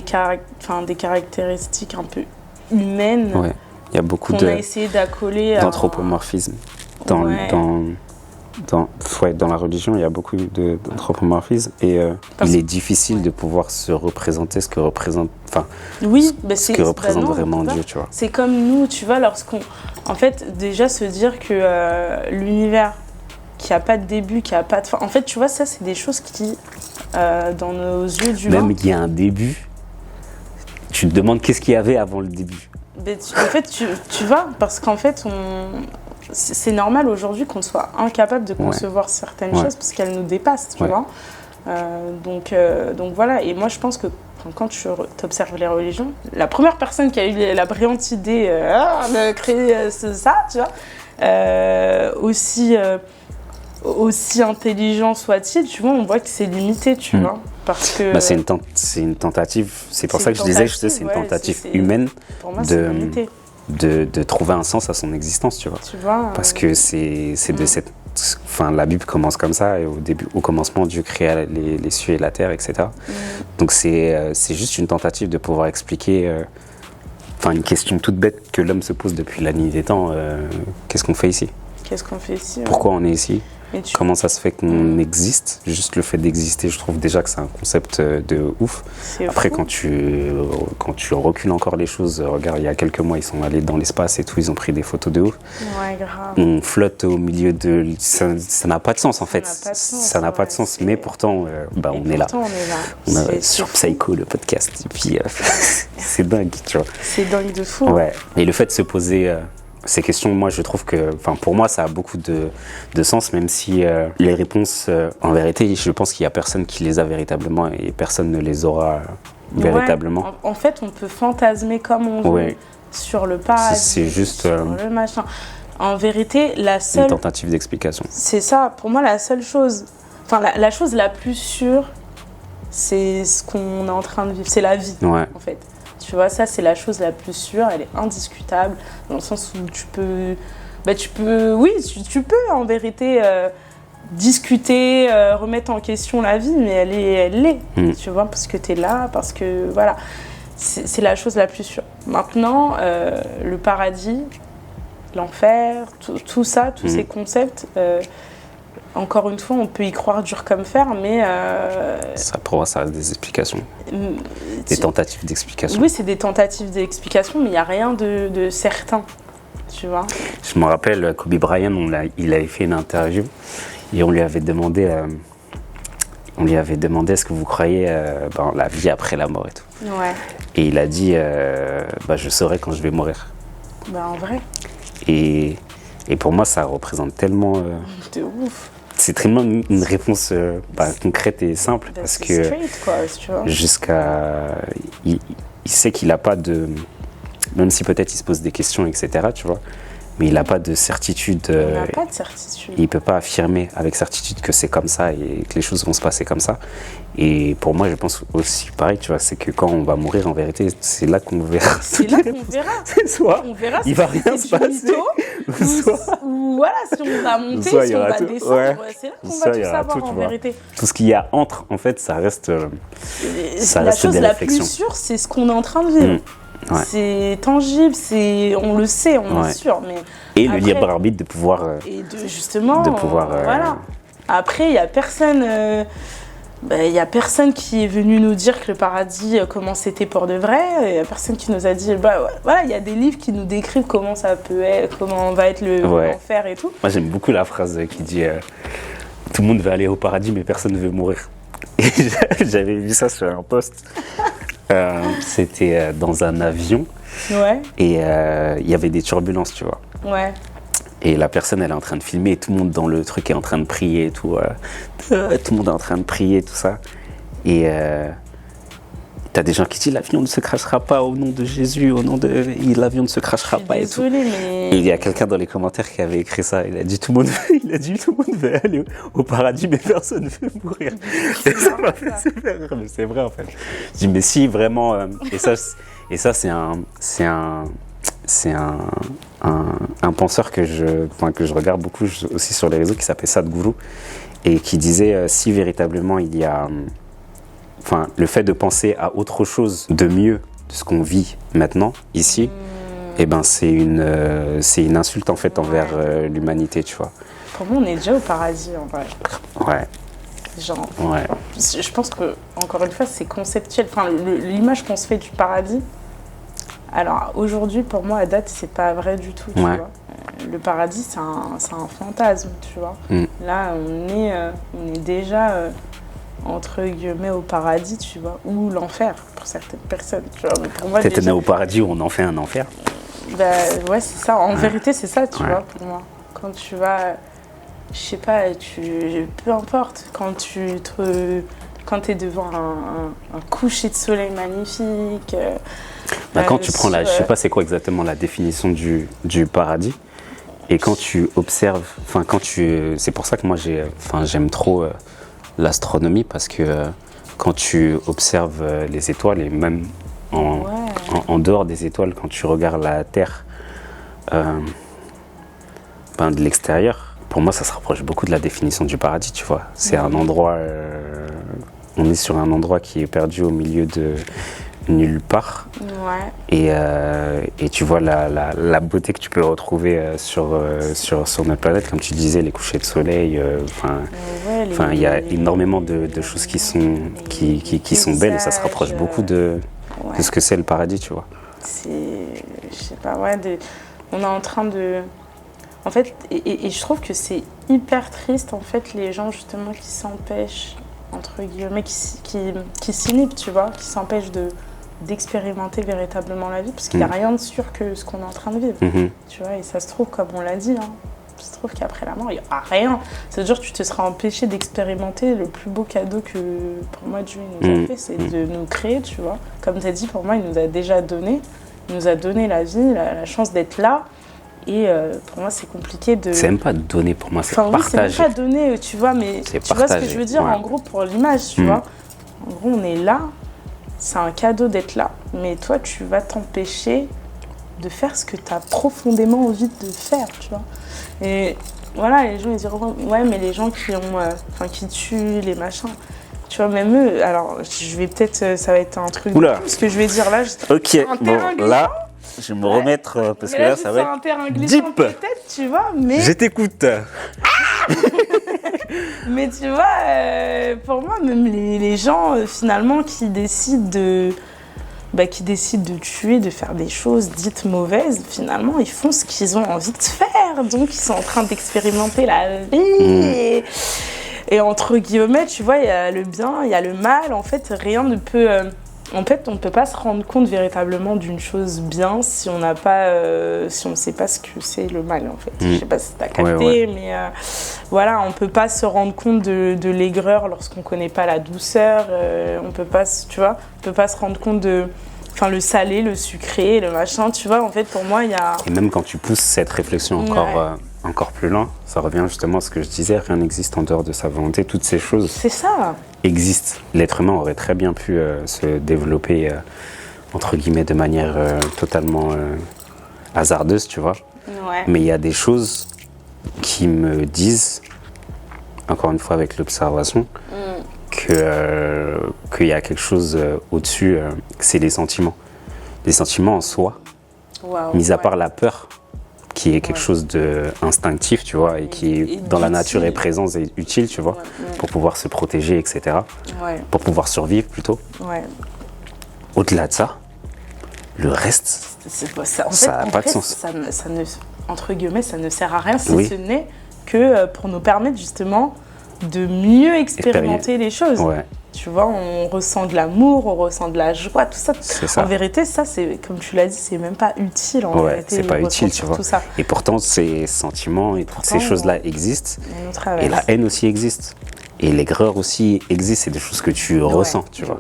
caractéristiques un peu humaines. Ouais. Il y a beaucoup qu'on a essayé d'accoler d'anthropomorphisme dans la religion, il y a beaucoup d'anthropomorphisme et il est difficile de pouvoir se représenter ce que représente, vraiment Dieu, tu vois. C'est comme nous, tu vois, en fait, déjà se dire que l'univers qui a pas de début, qui a pas de fin, en fait, tu vois, ça, c'est des choses qui, dans nos yeux d'humains... Même qu'il y a un début, tu te demandes qu'est-ce qu'il y avait avant le début. En fait, tu vois, parce qu'en fait, c'est normal aujourd'hui qu'on soit incapable de concevoir certaines choses parce qu'elles nous dépassent, tu vois. Donc voilà, et moi je pense que quand tu observes les religions, la première personne qui a eu la brillante idée de créer ça, tu vois, aussi intelligent soit-il, tu vois, on voit que c'est limité, tu vois. Parce que c'est une tentative, c'est pour ça que je disais que c'est une tentative humaine de trouver un sens à son existence, tu vois. Parce que c'est de cette... Enfin, la Bible commence comme ça, et au commencement, Dieu créa les cieux et la terre, etc. Donc c'est juste une tentative de pouvoir expliquer... une question toute bête que l'homme se pose depuis la nuit des temps. Qu'est-ce qu'on fait ici ? qu'est-ce qu'on fait ici? Pourquoi on est ici? Et tu- Comment ça se fait qu'on existe? Juste le fait d'exister, je trouve déjà que c'est un concept de ouf. C'est Après, fou. quand tu recules encore les choses, regarde, il y a quelques mois, ils sont allés dans l'espace et tout, ils ont pris des photos de ouf. Ouais, grave. On flotte au milieu de... Ça n'a pas de sens, en fait. n'a pas de sens, Ça n'a pas de ouais, sens. c'est- Mais pourtant, bah, Et on est là. pourtant, on est là. On a C'est sur fou. Psycho, le podcast. Et puis, c'est dingue, tu vois. C'est dingue de fou. Ouais. Et le fait de se poser ces questions, moi, je trouve que, enfin, pour moi, ça a beaucoup de sens, même si les réponses, en vérité, je pense qu'il y a personne qui les a véritablement et personne ne les aura véritablement. Ouais, en fait, on peut fantasmer comme on veut Ouais. sur le paradis, C'est juste sur le machin. En vérité, la une seule... tentative d'explication. C'est ça, pour moi, la seule chose... Enfin, la chose la plus sûre, c'est ce qu'on est en train de vivre. C'est la vie, Ouais. en fait. Tu vois, ça, c'est la chose la plus sûre. Elle est indiscutable, dans le sens où tu peux... Bah, oui, tu peux, en vérité, discuter, remettre en question la vie, mais elle l'est, tu vois, parce que tu es là, parce que, voilà. C'est la chose la plus sûre. Maintenant, le paradis, l'enfer, tout ça, tous ces concepts, encore une fois, on peut y croire dur comme fer, mais... Ça, pour moi, ça reste des explications. Des tentatives d'explication. Oui, c'est des tentatives d'explication, mais il n'y a rien de certain, tu vois. Je me rappelle, Kobe Bryant, il avait fait une interview et on lui avait demandé est-ce que vous croyez dans la vie après la mort et tout. Ouais. Et il a dit je saurai quand je vais mourir. Bah, en vrai, Et pour moi, ça représente tellement. de ouf. C'est tellement une réponse concrète et simple Bah, parce c'est que straight, quoi, tu vois. il sait qu'il n'a pas de. Même si peut-être il se pose des questions, etc., tu vois, mais il n'a pas de certitude. On n'a pas de certitude. Il ne peut pas affirmer avec certitude que c'est comme ça et que les choses vont se passer comme ça. Et pour moi, je pense aussi pareil, tu vois, c'est que quand on va mourir, en vérité, c'est là qu'on verra. C'est là qu'on verra. Soit On verra il si va rien c'est se du passer, mytho, ou voilà, si on va monter, soit il si y on aura va tout, descendre, ouais. c'est là qu'on Soit va il y tout aura savoir tout, tu en vois. vérité. tout ce qu'il y a entre, en fait, ça reste La reste chose des la réflexions. plus sûre, c'est ce qu'on est en train de vivre. Ouais. C'est tangible, on le sait, on Ouais. est sûr. Mais Et le après- libre arbitre de pouvoir. Et justement, De pouvoir, voilà. Après, il n'y a personne. Il y a personne qui est venu nous dire que le paradis, comment c'était pour de vrai. Il n'y a personne qui nous a dit, voilà, il y a des livres qui nous décrivent comment ça peut être, comment va être l'enfer et tout. Moi, j'aime beaucoup la phrase qui dit tout le monde veut aller au paradis, mais personne ne veut mourir. Et j'avais vu ça sur un post. C'était dans un avion Ouais, et il y avait des turbulences, tu vois. ouais. Et la personne, elle est en train de filmer et tout le monde dans le truc est en train de prier et tout. Tout le monde est en train de prier, tout ça. Et t'as des gens qui disent l'avion ne se crachera pas au nom de Jésus, l'avion ne se crachera pas et tout. Désolée, Et mais. il y a quelqu'un dans les commentaires qui avait écrit ça. Il a dit tout le monde veut aller au paradis, mais personne ne veut mourir. Et ça m'a fait super rire, mais c'est vrai en fait. Je dis mais si vraiment. Et ça c'est un penseur que je regarde beaucoup aussi sur les réseaux qui s'appelle Sadhguru et qui disait si véritablement il y a le fait de penser à autre chose de mieux de ce qu'on vit maintenant ici, eh ben c'est une insulte en fait envers l'humanité, tu vois. Pour moi, on est déjà au paradis en vrai. Ouais. Genre, Ouais. je pense que, encore une fois, c'est conceptuel. Enfin, l'image qu'on se fait du paradis. Alors, aujourd'hui, pour moi, à date, c'est pas vrai du tout, tu Ouais. vois. Le paradis, c'est un fantasme, tu vois. Mm. Là, on est déjà, entre guillemets, au paradis, tu vois, ou l'enfer, pour certaines personnes, tu vois. Mais pour moi, Peut-être déjà, né au paradis où on en fait un enfer. bah, ouais, c'est ça. En vérité, c'est ça, tu Ouais. vois, pour moi. Quand tu vas, je sais pas, peu importe, quand t'es devant un coucher de soleil magnifique. Quand tu prends je sais pas c'est quoi exactement la définition du paradis. Et quand tu observes, c'est pour ça que moi j'aime trop l'astronomie parce que quand tu observes les étoiles et même en dehors des étoiles, quand tu regardes la Terre de l'extérieur, pour moi ça se rapproche beaucoup de la définition du paradis, tu vois. C'est un endroit, on est sur un endroit qui est perdu au milieu nulle part. Ouais. Et tu vois la beauté que tu peux retrouver sur notre planète, comme tu disais, les couchers de soleil. Il y a énormément de choses qui sont belles et ça se rapproche beaucoup de ce que c'est le paradis, tu vois. Je sais pas, on est en train de... En fait, et je trouve que c'est hyper triste, en fait, les gens, justement, qui s'empêchent, entre guillemets, qui s'inhibent, tu vois, qui s'empêchent d'expérimenter véritablement la vie, parce qu'il n'y a rien de sûr que ce qu'on est en train de vivre, tu vois, et ça se trouve, comme on l'a dit, ça se trouve qu'après la mort, il n'y aura rien. C'est-à-dire que tu te seras empêché d'expérimenter le plus beau cadeau que, pour moi, Dieu nous a fait, c'est de nous créer, tu vois. Comme tu as dit, pour moi, il nous a déjà donné, il nous a donné la vie, la chance d'être là, et pour moi, c'est compliqué de... C'est même pas donner, pour moi, c'est partager. Oui, c'est même pas donner, tu vois, mais tu vois ce que je veux dire, en gros, pour l'image, tu vois. En gros, on est là, c'est un cadeau d'être là, mais toi, tu vas t'empêcher de faire ce que tu as profondément envie de faire, tu vois. Et voilà, les gens ils diront, ouais, mais les gens qui tuent, les machins, tu vois, même eux, alors je vais peut-être, ça va être un truc, ce que je vais dire là. Ok, bon, là, je vais me remettre, parce que là, ça va être deep. Peut-être, tu vois, mais... Je t'écoute. Mais tu vois, pour moi, même les gens, finalement, qui décident de tuer, de faire des choses dites mauvaises, finalement, ils font ce qu'ils ont envie de faire. Donc, ils sont en train d'expérimenter la vie. Et entre guillemets, tu vois, il y a le bien, il y a le mal. En fait, rien ne peut... En fait, on ne peut pas se rendre compte véritablement d'une chose bien si on n'a pas, si on ne sait pas ce que c'est le mal, en fait. Je sais pas si tu as capté, mais voilà, on ne peut pas se rendre compte de l'aigreur lorsqu'on ne connaît pas la douceur. On peut pas, tu vois, on peut pas se rendre compte de... Enfin, le salé, le sucré, le machin, tu vois, en fait, pour moi, il y a... Et même quand tu pousses cette réflexion encore plus loin, ça revient justement à ce que je disais, rien n'existe en dehors de sa volonté. Toutes ces choses existent. L'être humain aurait très bien pu se développer, entre guillemets, de manière totalement hasardeuse, tu vois. Ouais. Mais il y a des choses qui me disent, encore une fois avec l'observation, qu'il y a quelque chose au-dessus, c'est les sentiments. Les sentiments en soi, mis à part la peur, qui est quelque chose d'instinctif, tu vois, et qui est dans la nature est présent et utile, tu vois, pour pouvoir se protéger, etc. Pour pouvoir survivre, plutôt. Au-delà de ça, le reste, ça n'a pas de sens. Entre guillemets, ça ne sert à rien si ce n'est que pour nous permettre, justement, de mieux expérimenter les choses. Tu vois, on ressent de l'amour, on ressent de la joie, tout ça. En vérité, ça, c'est, comme tu l'as dit, c'est même pas utile. En vérité, c'est pas utile, tu vois. Et pourtant, ces sentiments et toutes ces choses-là existent. Et la haine aussi existe. Et l'aigreur aussi existe. C'est des choses que tu ressens, tu vois.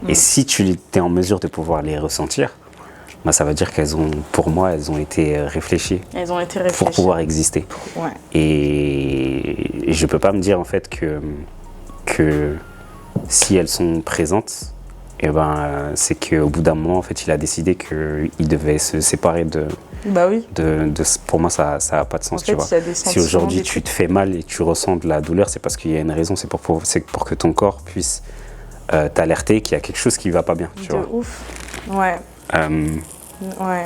Et si tu es en mesure de pouvoir les ressentir, bah, ça veut dire pour moi, elles ont été réfléchies. Elles ont été réfléchies. Pour pouvoir exister. Et je peux pas me dire, en fait, que si elles sont présentes, eh ben, c'est qu'au bout d'un moment, en fait, il a décidé qu'il devait se séparer de... Pour moi, ça n'a pas de sens, tu vois. Si aujourd'hui, tu te fais mal et tu ressens de la douleur, c'est parce qu'il y a une raison, c'est pour que ton corps puisse t'alerter qu'il y a quelque chose qui ne va pas bien, tu vois. Ouf.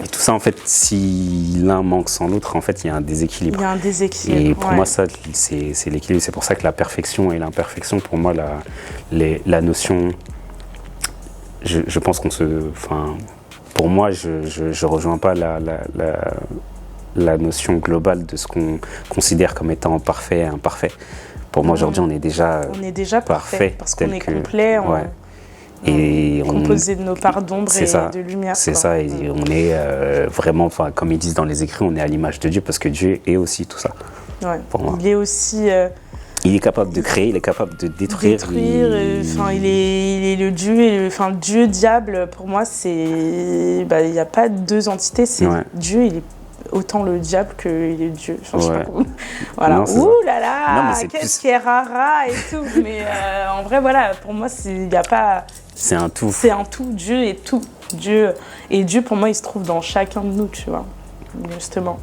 Et tout ça, en fait, si l'un manque sans l'autre, en fait, il y a un déséquilibre. Il y a un déséquilibre. Et pour moi, ça, c'est l'équilibre. C'est pour ça que la perfection et l'imperfection, pour moi, la notion, je pense qu'on se... Enfin, pour moi, je rejoins pas la notion globale de ce qu'on considère comme étant parfait et imparfait. Pour moi, aujourd'hui, on est déjà parfait. Parce qu'on est complet. Et composé de nos parts d'ombre et de lumière. C'est ça, et on est vraiment, comme ils disent dans les écrits, on est à l'image de Dieu parce que Dieu est aussi tout ça. Pour moi. Il est aussi... il est capable de créer, il est capable de détruire. Il est le Dieu, Dieu, diable, pour moi, c'est... il n'y a pas deux entités, c'est Dieu, il est autant le diable qu'il est Dieu. Je sais pas comment... Voilà. Ouh là là, qu'est-ce qui est rara et tout. Mais en vrai, voilà, pour moi, il n'y a pas... C'est un tout. C'est un tout. Dieu est tout. Dieu, pour moi, il se trouve dans chacun de nous, tu vois, justement.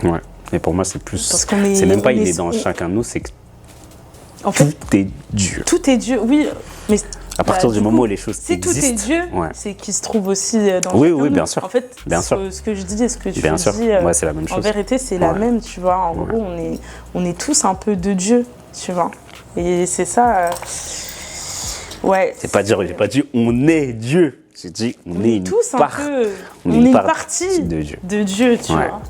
Ouais. Et pour moi, c'est plus... c'est même pas il est dans chacun de nous, c'est que en fait, tout est Dieu. Tout est Dieu, oui. Mais À partir du moment où les choses si existent. Si tout est Dieu, ouais. c'est qu'il se trouve aussi dans oui, chacun oui, de bien nous. sûr. En fait, bien sûr. ce que je dis et ce que tu bien dis, sûr. Ouais, c'est la même chose. En vérité, c'est la même, tu vois. En gros, on est tous un peu de Dieu, tu vois. Et c'est ça. Ouais. J'ai pas dit on est Dieu. J'ai dit on est une tous part. Un peu. On est une partie de Dieu, tu vois.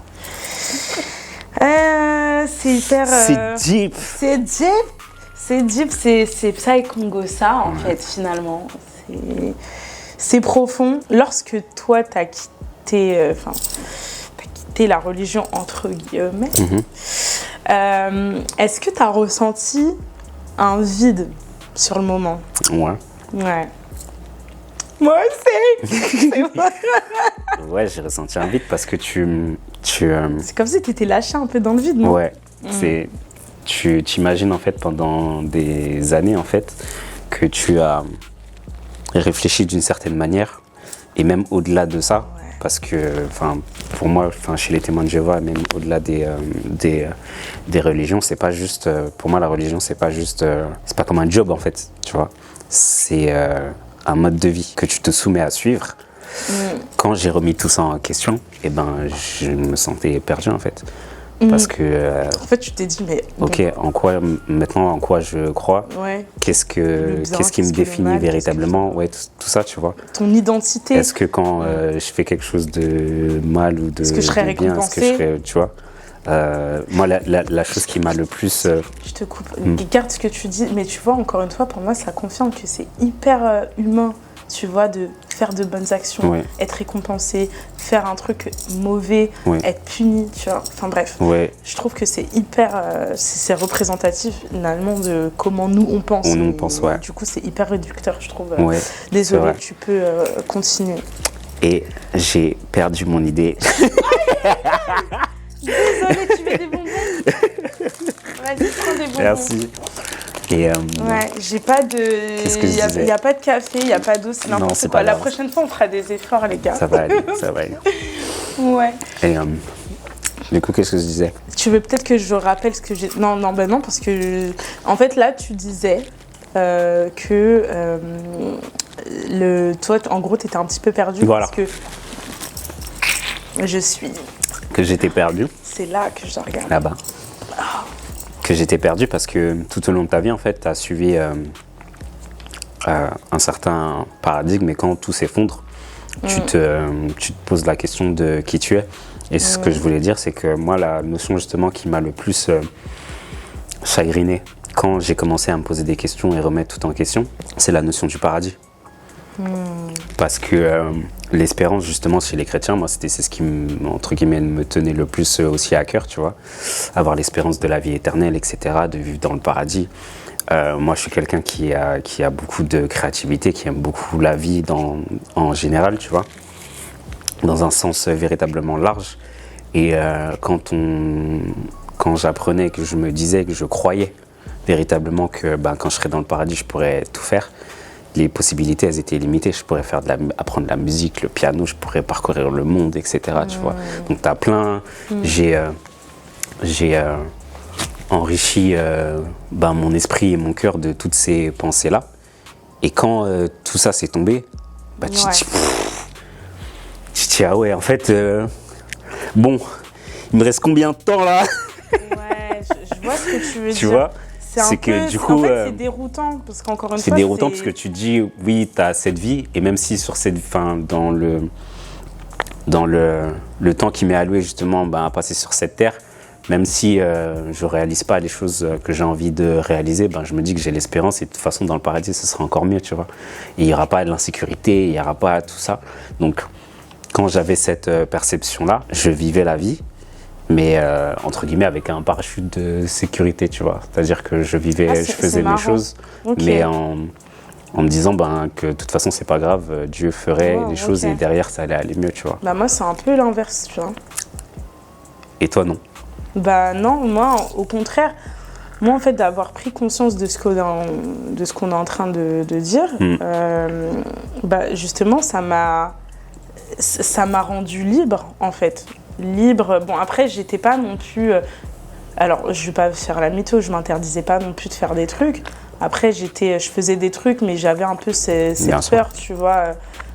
C'est hyper. C'est deep. C'est deep. C'est deep, c'est Psy Congossa en fait finalement. C'est profond. Lorsque toi t'as quitté, la religion entre guillemets, est-ce que t'as ressenti un vide sur le moment? Ouais. Moi aussi. Ouais, j'ai ressenti un vide parce que c'est comme si t'étais lâché un peu dans le vide, non? Ouais. Tu t'imagines en fait pendant des années en fait que tu as réfléchi d'une certaine manière et même au-delà de ça parce que pour moi chez les témoins de Jéhovah même au-delà des religions c'est pas juste pour moi la religion c'est pas comme un job en fait tu vois c'est un mode de vie que tu te soumets à suivre. Quand j'ai remis tout ça en question je me sentais perdu en fait. Parce que. En fait, tu t'es dit, mais. Bon. Ok, en quoi je crois? Qu'est-ce qui me définit véritablement? Ouais, tout ça, tu vois. Ton identité. Est-ce que quand je fais quelque chose de mal ou de est-ce que je serais bien, est-ce que je serais, tu vois? Moi, la chose qui m'a le plus. Je te coupe. Garde ce que tu dis, mais tu vois, encore une fois, pour moi, ça confirme que c'est hyper humain. Tu vois, de faire de bonnes actions, être récompensé, faire un truc mauvais, être puni, tu vois. Enfin bref, je trouve que c'est hyper, c'est représentatif finalement de comment nous on pense. On pense, ouais. Du coup, c'est hyper réducteur, je trouve. Désolée, tu peux continuer. Et j'ai perdu mon idée. Désolée, tu veux des bonbons? Vas-y, prends des bonbons. Merci. Et j'ai pas de. Qu'est-ce que je disais? Il n'y a pas de café, il n'y a pas d'eau, c'est n'importe quoi. La prochaine fois, on fera des efforts, les gars. Ça va aller, ça va aller. Ouais. Et du coup, qu'est-ce que je disais? Tu veux peut-être que je rappelle ce que j'ai. Non, parce que. En fait, là, tu disais que. Toi, en gros, tu étais un petit peu perdu. Voilà. Parce que. Je suis. Que j'étais perdu. C'est là que je regarde. Là-bas. Que j'étais perdu parce que tout au long de ta vie, en fait, tu as suivi un certain paradigme et quand tout s'effondre, tu te poses la question de qui tu es. Et ce que je voulais dire, c'est que moi, la notion justement qui m'a le plus chagriné quand j'ai commencé à me poser des questions et remettre tout en question, c'est la notion du paradis. Parce que l'espérance justement chez les chrétiens, moi c'est ce qui entre guillemets me tenait le plus aussi à cœur, tu vois, avoir l'espérance de la vie éternelle, etc., de vivre dans le paradis. Moi je suis quelqu'un qui a beaucoup de créativité, qui aime beaucoup la vie en général, tu vois, dans un sens véritablement large. Et quand j'apprenais, que je me disais, que je croyais véritablement que quand je serais dans le paradis je pourrais tout faire, les possibilités, elles étaient limitées. Je pourrais apprendre la musique, le piano, je pourrais parcourir le monde, etc. Tu vois. Donc, t'as plein... J'ai enrichi mon esprit et mon cœur de toutes ces pensées-là. Et quand tout ça s'est tombé, tu te dis, ah ouais, en fait, bon, il me reste combien de temps là? Ouais, je vois ce que tu veux dire. Tu vois? C'est que du coup, en fait, c'est déroutant parce qu'encore une fois, c'est déroutant parce que tu te dis oui, tu as cette vie et même si sur cette dans le temps qui m'est alloué justement à passer sur cette terre, même si je réalise pas les choses que j'ai envie de réaliser, je me dis que j'ai l'espérance et de toute façon dans le paradis ce sera encore mieux, tu vois. Et il y aura pas de l'insécurité, il y aura pas tout ça. Donc quand j'avais cette perception là, je vivais la vie. Mais entre guillemets avec un parachute de sécurité, tu vois. C'est-à-dire que je faisais mes choses, mais en me disant que de toute façon c'est pas grave, Dieu ferait les choses et derrière ça allait aller mieux, tu vois. Moi c'est un peu l'inverse, tu vois. Et toi non? Non, moi au contraire, moi en fait d'avoir pris conscience de ce qu'on est en train de dire, justement ça m'a rendu libre en fait. Libre. Bon, après, j'étais pas non plus... alors, je vais pas faire la mytho, je m'interdisais pas non plus de faire des trucs. Après, je faisais des trucs, mais j'avais un peu cette peur, tu vois.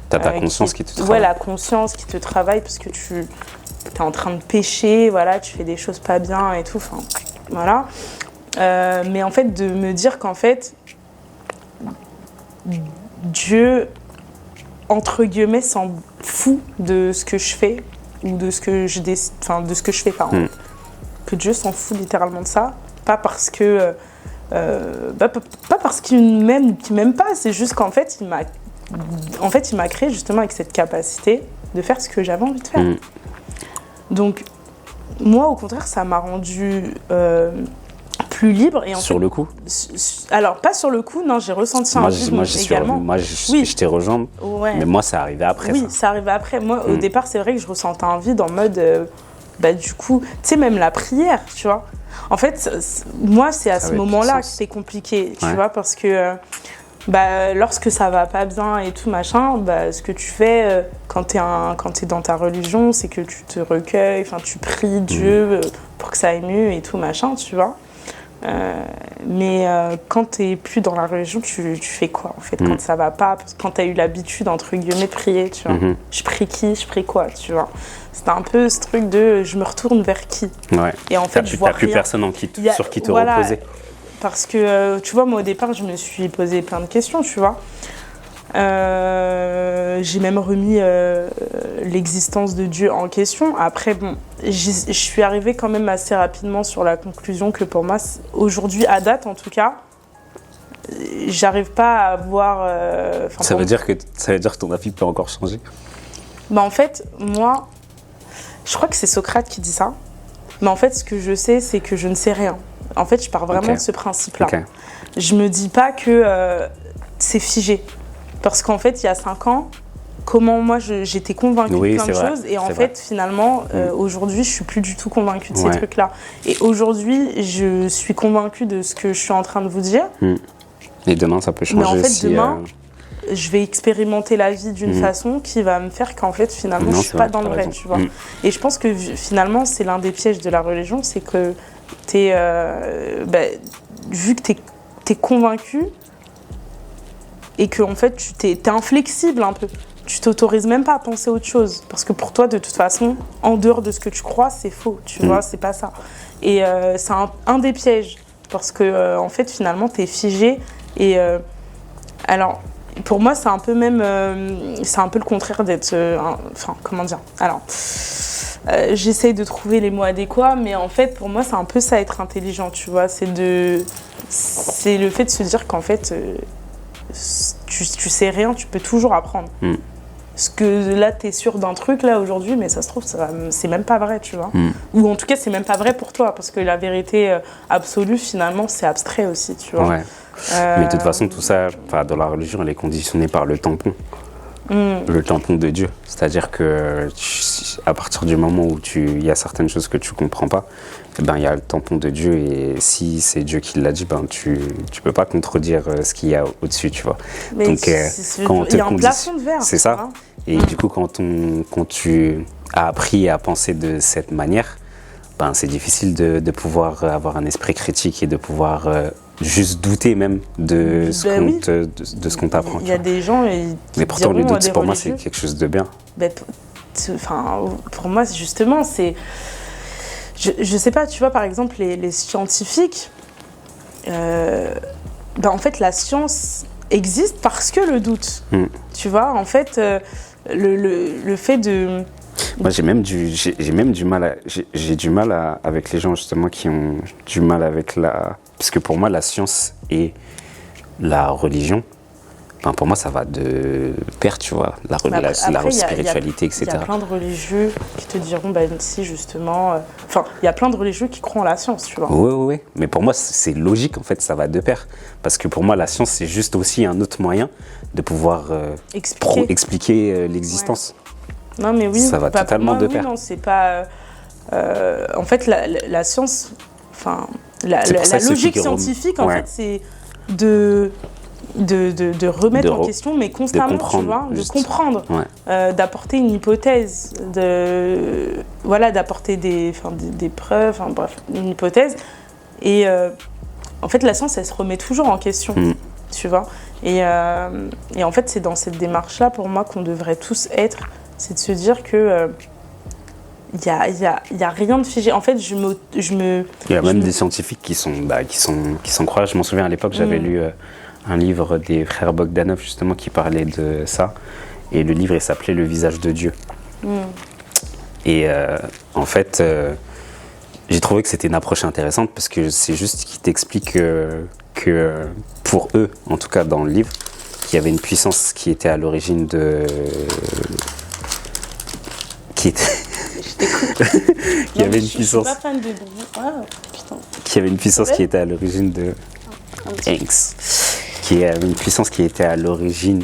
T'as ta conscience qui te travaille. Ouais, la conscience qui te travaille parce que tu es en train de pécher, voilà, tu fais des choses pas bien et tout, enfin, voilà. Mais en fait, de me dire qu'en fait, Dieu, entre guillemets, s'en fout de ce que je fais ou de ce que je décide, enfin, de ce que je fais, pardon. Que Dieu s'en fout littéralement de ça, pas parce que... pas parce qu'il m'aime ou qu'il m'aime pas, c'est juste qu'en fait, il m'a créé justement avec cette capacité de faire ce que j'avais envie de faire. Donc, moi, au contraire, ça m'a rendue plus libre. Et sur le coup alors, pas sur le coup, non, j'ai ressenti un vide également. Je t'ai rejoint, mais moi, ça arrivait après. Oui, ça arrivait après. Moi, au départ, c'est vrai que je ressentais un vide en mode, du coup, tu sais, même la prière, tu vois. En fait, moi, c'est à ce moment-là que c'est compliqué, tu vois, parce que lorsque ça va pas bien et tout, machin, ce que tu fais quand t'es dans ta religion, c'est que tu te recueilles, tu pries Dieu pour que ça aille mieux et tout, machin, tu vois. Mais quand t'es plus dans la religion, tu fais quoi, en fait, quand ça va pas, quand t'as eu l'habitude, entre guillemets, de prier, tu vois. Je prie qui, je prie quoi, tu vois. C'était un peu ce truc de je me retourne vers qui. Ouais. Et en fait, je vois plus personne sur qui te reposer. Parce que, tu vois, moi, au départ, je me suis posé plein de questions, tu vois. J'ai même remis l'existence de Dieu en question. Après, bon, je suis arrivée quand même assez rapidement sur la conclusion que pour moi, aujourd'hui, à date en tout cas, j'arrive pas à voir... ça veut dire que ton avis peut encore changer? En fait, moi, je crois que c'est Socrate qui dit ça. Mais en fait, ce que je sais, c'est que je ne sais rien. En fait, je pars vraiment de ce principe-là. Je me dis pas que c'est figé. Parce qu'en fait, il y a 5 ans, comment moi j'étais convaincue de plein de choses. Et en fait, finalement, aujourd'hui, je suis plus du tout convaincue de ces trucs-là. Et aujourd'hui, je suis convaincue de ce que je suis en train de vous dire. Et demain, ça peut changer. Mais en fait, si, demain, je vais expérimenter la vie d'une façon qui va me faire qu'en fait, finalement, je suis pas dans le vrai, tu vois. Et je pense que finalement, c'est l'un des pièges de la religion, c'est que vu que t'es convaincu et que en fait t'es inflexible un peu, tu t'autorises même pas à penser autre chose parce que pour toi de toute façon en dehors de ce que tu crois c'est faux, tu vois, c'est pas ça. Et c'est un des pièges parce que en fait finalement t'es figé et alors pour moi c'est un peu même c'est un peu le contraire d'être comment dire, alors j'essaye de trouver les mots adéquats, mais en fait, pour moi, c'est un peu ça, être intelligent, tu vois. C'est le fait de se dire qu'en fait, tu sais rien, tu peux toujours apprendre. Parce que là, t'es sûr d'un truc, là, aujourd'hui, mais ça se trouve, c'est même pas vrai, tu vois. Ou en tout cas, c'est même pas vrai pour toi, parce que la vérité absolue, finalement, c'est abstrait aussi, tu vois. Ouais. Mais de toute façon, tout ça, dans la religion, elle est conditionnée par le tampon. Le tampon de Dieu. C'est-à-dire que à partir du moment où il y a certaines choses que tu comprends pas, il y a le tampon de Dieu et si c'est Dieu qui l'a dit, tu peux pas contredire ce qu'il y a au-dessus, tu vois. Mais donc, il y a un plafond de verre. C'est ça. Et du coup, quand tu as appris à penser de cette manière, c'est difficile de pouvoir avoir un esprit critique et de pouvoir juste douter même de ce qu'on t'apprend. Il y a des gens mais pourtant le doute pour moi c'est quelque chose de bien. Pour moi justement c'est je sais pas, tu vois, par exemple les scientifiques en fait la science existe parce que le doute, tu vois, en fait le fait de... Moi, j'ai du mal avec les gens justement qui ont du mal avec parce que pour moi la science et la religion, pour moi ça va de pair, tu vois, la spiritualité, etc. Il y a plein de religieux qui te diront si justement, il y a plein de religieux qui croient en la science, tu vois. Oui, mais pour moi c'est logique, en fait, ça va de pair, parce que pour moi la science c'est juste aussi un autre moyen de pouvoir expliquer l'existence. Non mais oui, ça va totalement de pair. Non, c'est pas. En fait, la science, la logique scientifique, en fait, c'est de remettre en question, mais constamment, tu vois, de comprendre, d'apporter une hypothèse, d'apporter des preuves, bref, une hypothèse. Et en fait, la science, elle se remet toujours en question, tu vois. Et en fait, c'est dans cette démarche-là, pour moi, qu'on devrait tous être, c'est de se dire que il y a rien de figé. En fait, Il y a même des scientifiques qui sont croyants. Je m'en souviens à l'époque, j'avais lu un livre des frères Bogdanov justement qui parlait de ça, et le livre il s'appelait Le visage de Dieu. Et en fait, j'ai trouvé que c'était une approche intéressante parce que c'est juste qui t'explique que pour eux, en tout cas dans le livre, qu'il y avait une puissance qui était à l'origine de... qui était... Il y avait une puissance... Je suis pas fan de bruit. Ah, putain. Qui avait une puissance qui était à l'origine de... Qui avait une puissance qui était à l'origine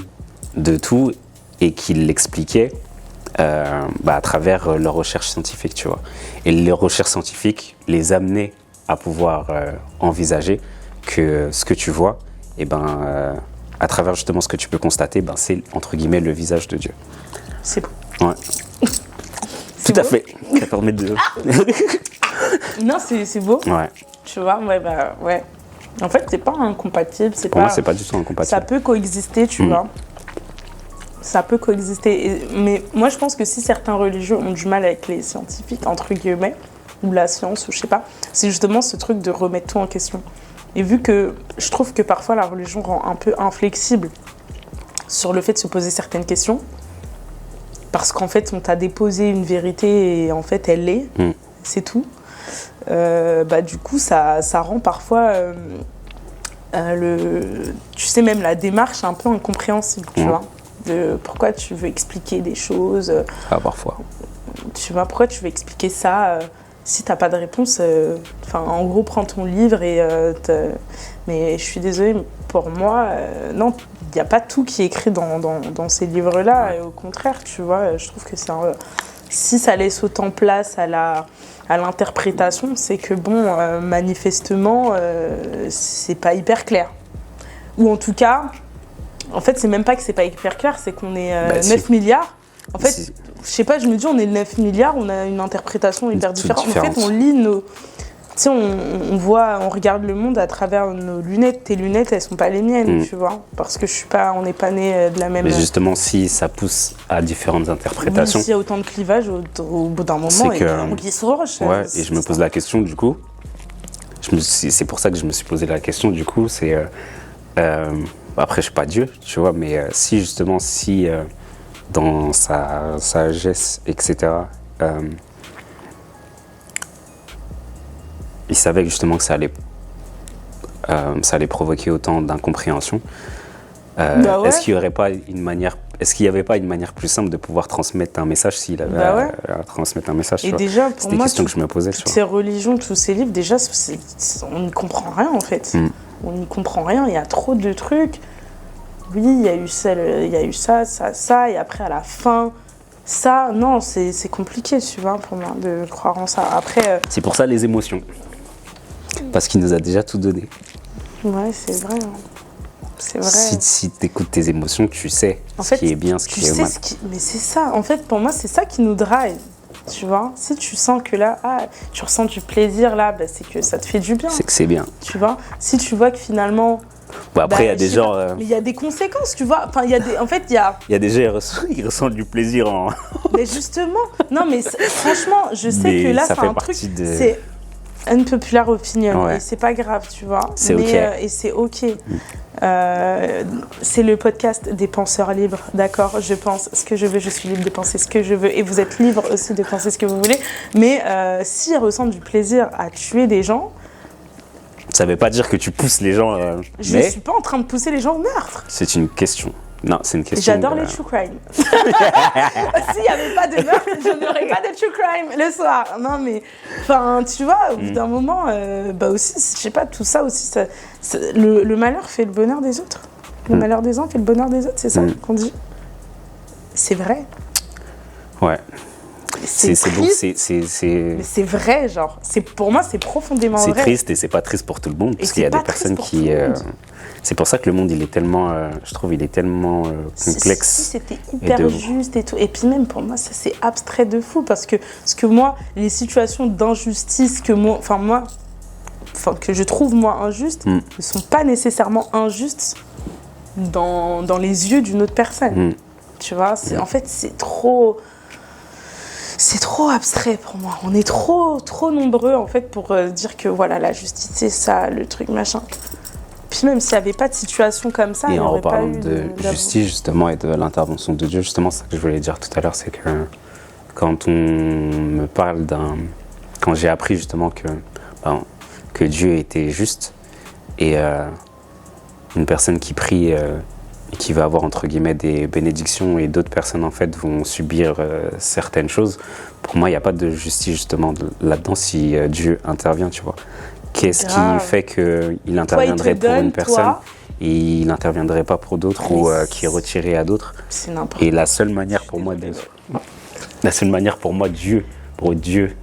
de tout et qui l'expliquait à travers leurs recherches scientifiques, tu vois. Et les recherches scientifiques les amenaient à pouvoir envisager que ce que tu vois, à travers justement ce que tu peux constater, c'est entre guillemets le visage de Dieu. C'est beau. Ouais. Tout à fait. 14 mètres de... Non, c'est beau. Ouais. Tu vois, ouais. En fait, c'est pas incompatible. Pour moi, c'est pas du tout incompatible. Ça peut coexister, tu vois. Ça peut coexister. Mais moi, je pense que si certains religieux ont du mal avec les scientifiques, entre guillemets, ou la science, ou je sais pas, c'est justement ce truc de remettre tout en question. Et vu que je trouve que parfois la religion rend un peu inflexible sur le fait de se poser certaines questions, parce qu'en fait, on t'a déposé une vérité et en fait, elle l'est, c'est tout. Du coup, ça rend parfois, tu sais, même la démarche un peu incompréhensible, tu vois. De pourquoi tu veux expliquer des choses. Parfois. Tu vois, pourquoi tu veux expliquer ça si t'as pas de réponse. En gros, prends ton livre et... Mais je suis désolée, pour moi, non, il n'y a pas tout qui est écrit dans ces livres-là. Et au contraire, tu vois, je trouve que si ça laisse autant place à l'interprétation, c'est que, manifestement, c'est pas hyper clair. Ou en tout cas, en fait, c'est même pas que c'est pas hyper clair, c'est qu'on est 9 milliards. En fait, je sais pas, je me dis, on est 9 milliards, on a une interprétation hyper différente. En fait, on lit nos... Tu sais, on regarde le monde à travers nos lunettes. Tes lunettes, elles sont pas les miennes, tu vois. Parce que on n'est pas nés de la même... Mais justement, si ça pousse à différentes interprétations... Oui, s'il y a autant de clivages, au bout d'un moment, il y a un qui se roche. Ouais, et je me pose la question, du coup... C'est pour ça que je me suis posé la question, du coup, c'est... après, je suis pas Dieu, tu vois, mais si dans sa sagesse, etc., il savait justement que ça allait provoquer autant d'incompréhension. Est-ce qu'il n'y avait pas une manière plus simple de pouvoir transmettre un message s'il avait à transmettre un message? Et déjà, pour moi, des questions que je me posais. Toutes ces religions, tous ces livres, déjà, on n'y comprend rien en fait. On n'y comprend rien. Il y a trop de trucs. Oui, il y a eu ça, et après à la fin. Ça, non, c'est compliqué, tu vois, pour moi, de croire en ça. Après, c'est pour ça les émotions. Parce qu'il nous a déjà tout donné. Ouais, c'est vrai. C'est vrai. Si tu écoutes tes émotions, tu sais ce qui est bien, ce qui est mal. Mais c'est ça, en fait, pour moi, c'est ça qui nous drive. Tu vois, si tu sens que là, tu ressens du plaisir là, c'est que ça te fait du bien. C'est que c'est bien. Tu vois, si tu vois que finalement... après, il y a des gens... Mais il y a des conséquences, tu vois. Enfin, il y a des... En fait, il y a... Il y a des gens, ils ressentent du plaisir en... Mais justement, non, mais franchement, je sais que là, c'est un truc... C'est unpopular opinion, et c'est pas grave, tu vois. C'est OK. Et c'est OK. C'est le podcast des penseurs libres, d'accord? Je pense ce que je veux, je suis libre de penser ce que je veux, et vous êtes libre aussi de penser ce que vous voulez. Mais s'ils ressentent du plaisir à tuer des gens... Ça veut pas dire que tu pousses les gens... Je suis pas en train de pousser les gens au meurtre. C'est une question. Non, c'est une question. J'adore les true crime. S'il n'y avait pas de meurtre, je n'aurais pas de true crime le soir. Non, mais enfin, tu vois, au bout d'un moment, aussi, je sais pas, tout ça aussi, le malheur fait le bonheur des autres. Le malheur des uns fait le bonheur des autres, c'est ça qu'on dit. C'est vrai. Ouais. C'est bon, mais c'est vrai, genre. Pour moi, c'est profondément vrai. C'est triste et c'est pas triste pour tout le monde, parce qu'il y a des personnes qui... c'est pour ça que le monde, il est tellement... je trouve, il est tellement complexe. Si c'était hyper juste et tout. Et puis même, pour moi, ça, c'est abstrait de fou, parce que moi, les situations d'injustice que moi... Enfin, moi, que je trouve moi injustes, ne sont pas nécessairement injustes dans les yeux d'une autre personne. Tu vois, en fait, c'est trop abstrait pour moi. On est trop nombreux, en fait, pour dire que, voilà, la justice, c'est ça, le truc, machin. Puis même s'il n'y avait pas de situation comme ça, il n'y aurait pas eu de justice, justement, et de l'intervention de Dieu, justement, c'est ce que je voulais dire tout à l'heure, c'est que quand on me parle quand j'ai appris, justement, que Dieu était juste, et une personne qui prie... qui va avoir entre guillemets des bénédictions et d'autres personnes en fait vont subir certaines choses. Pour moi, il n'y a pas de justice justement là-dedans si Dieu intervient, tu vois. Qu'est-ce qui fait qu'il interviendrait pour une personne et il n'interviendrait pas pour d'autres ou qui est retiré à d'autres? C'est n'importe. Et la seule manière pour moi pour Dieu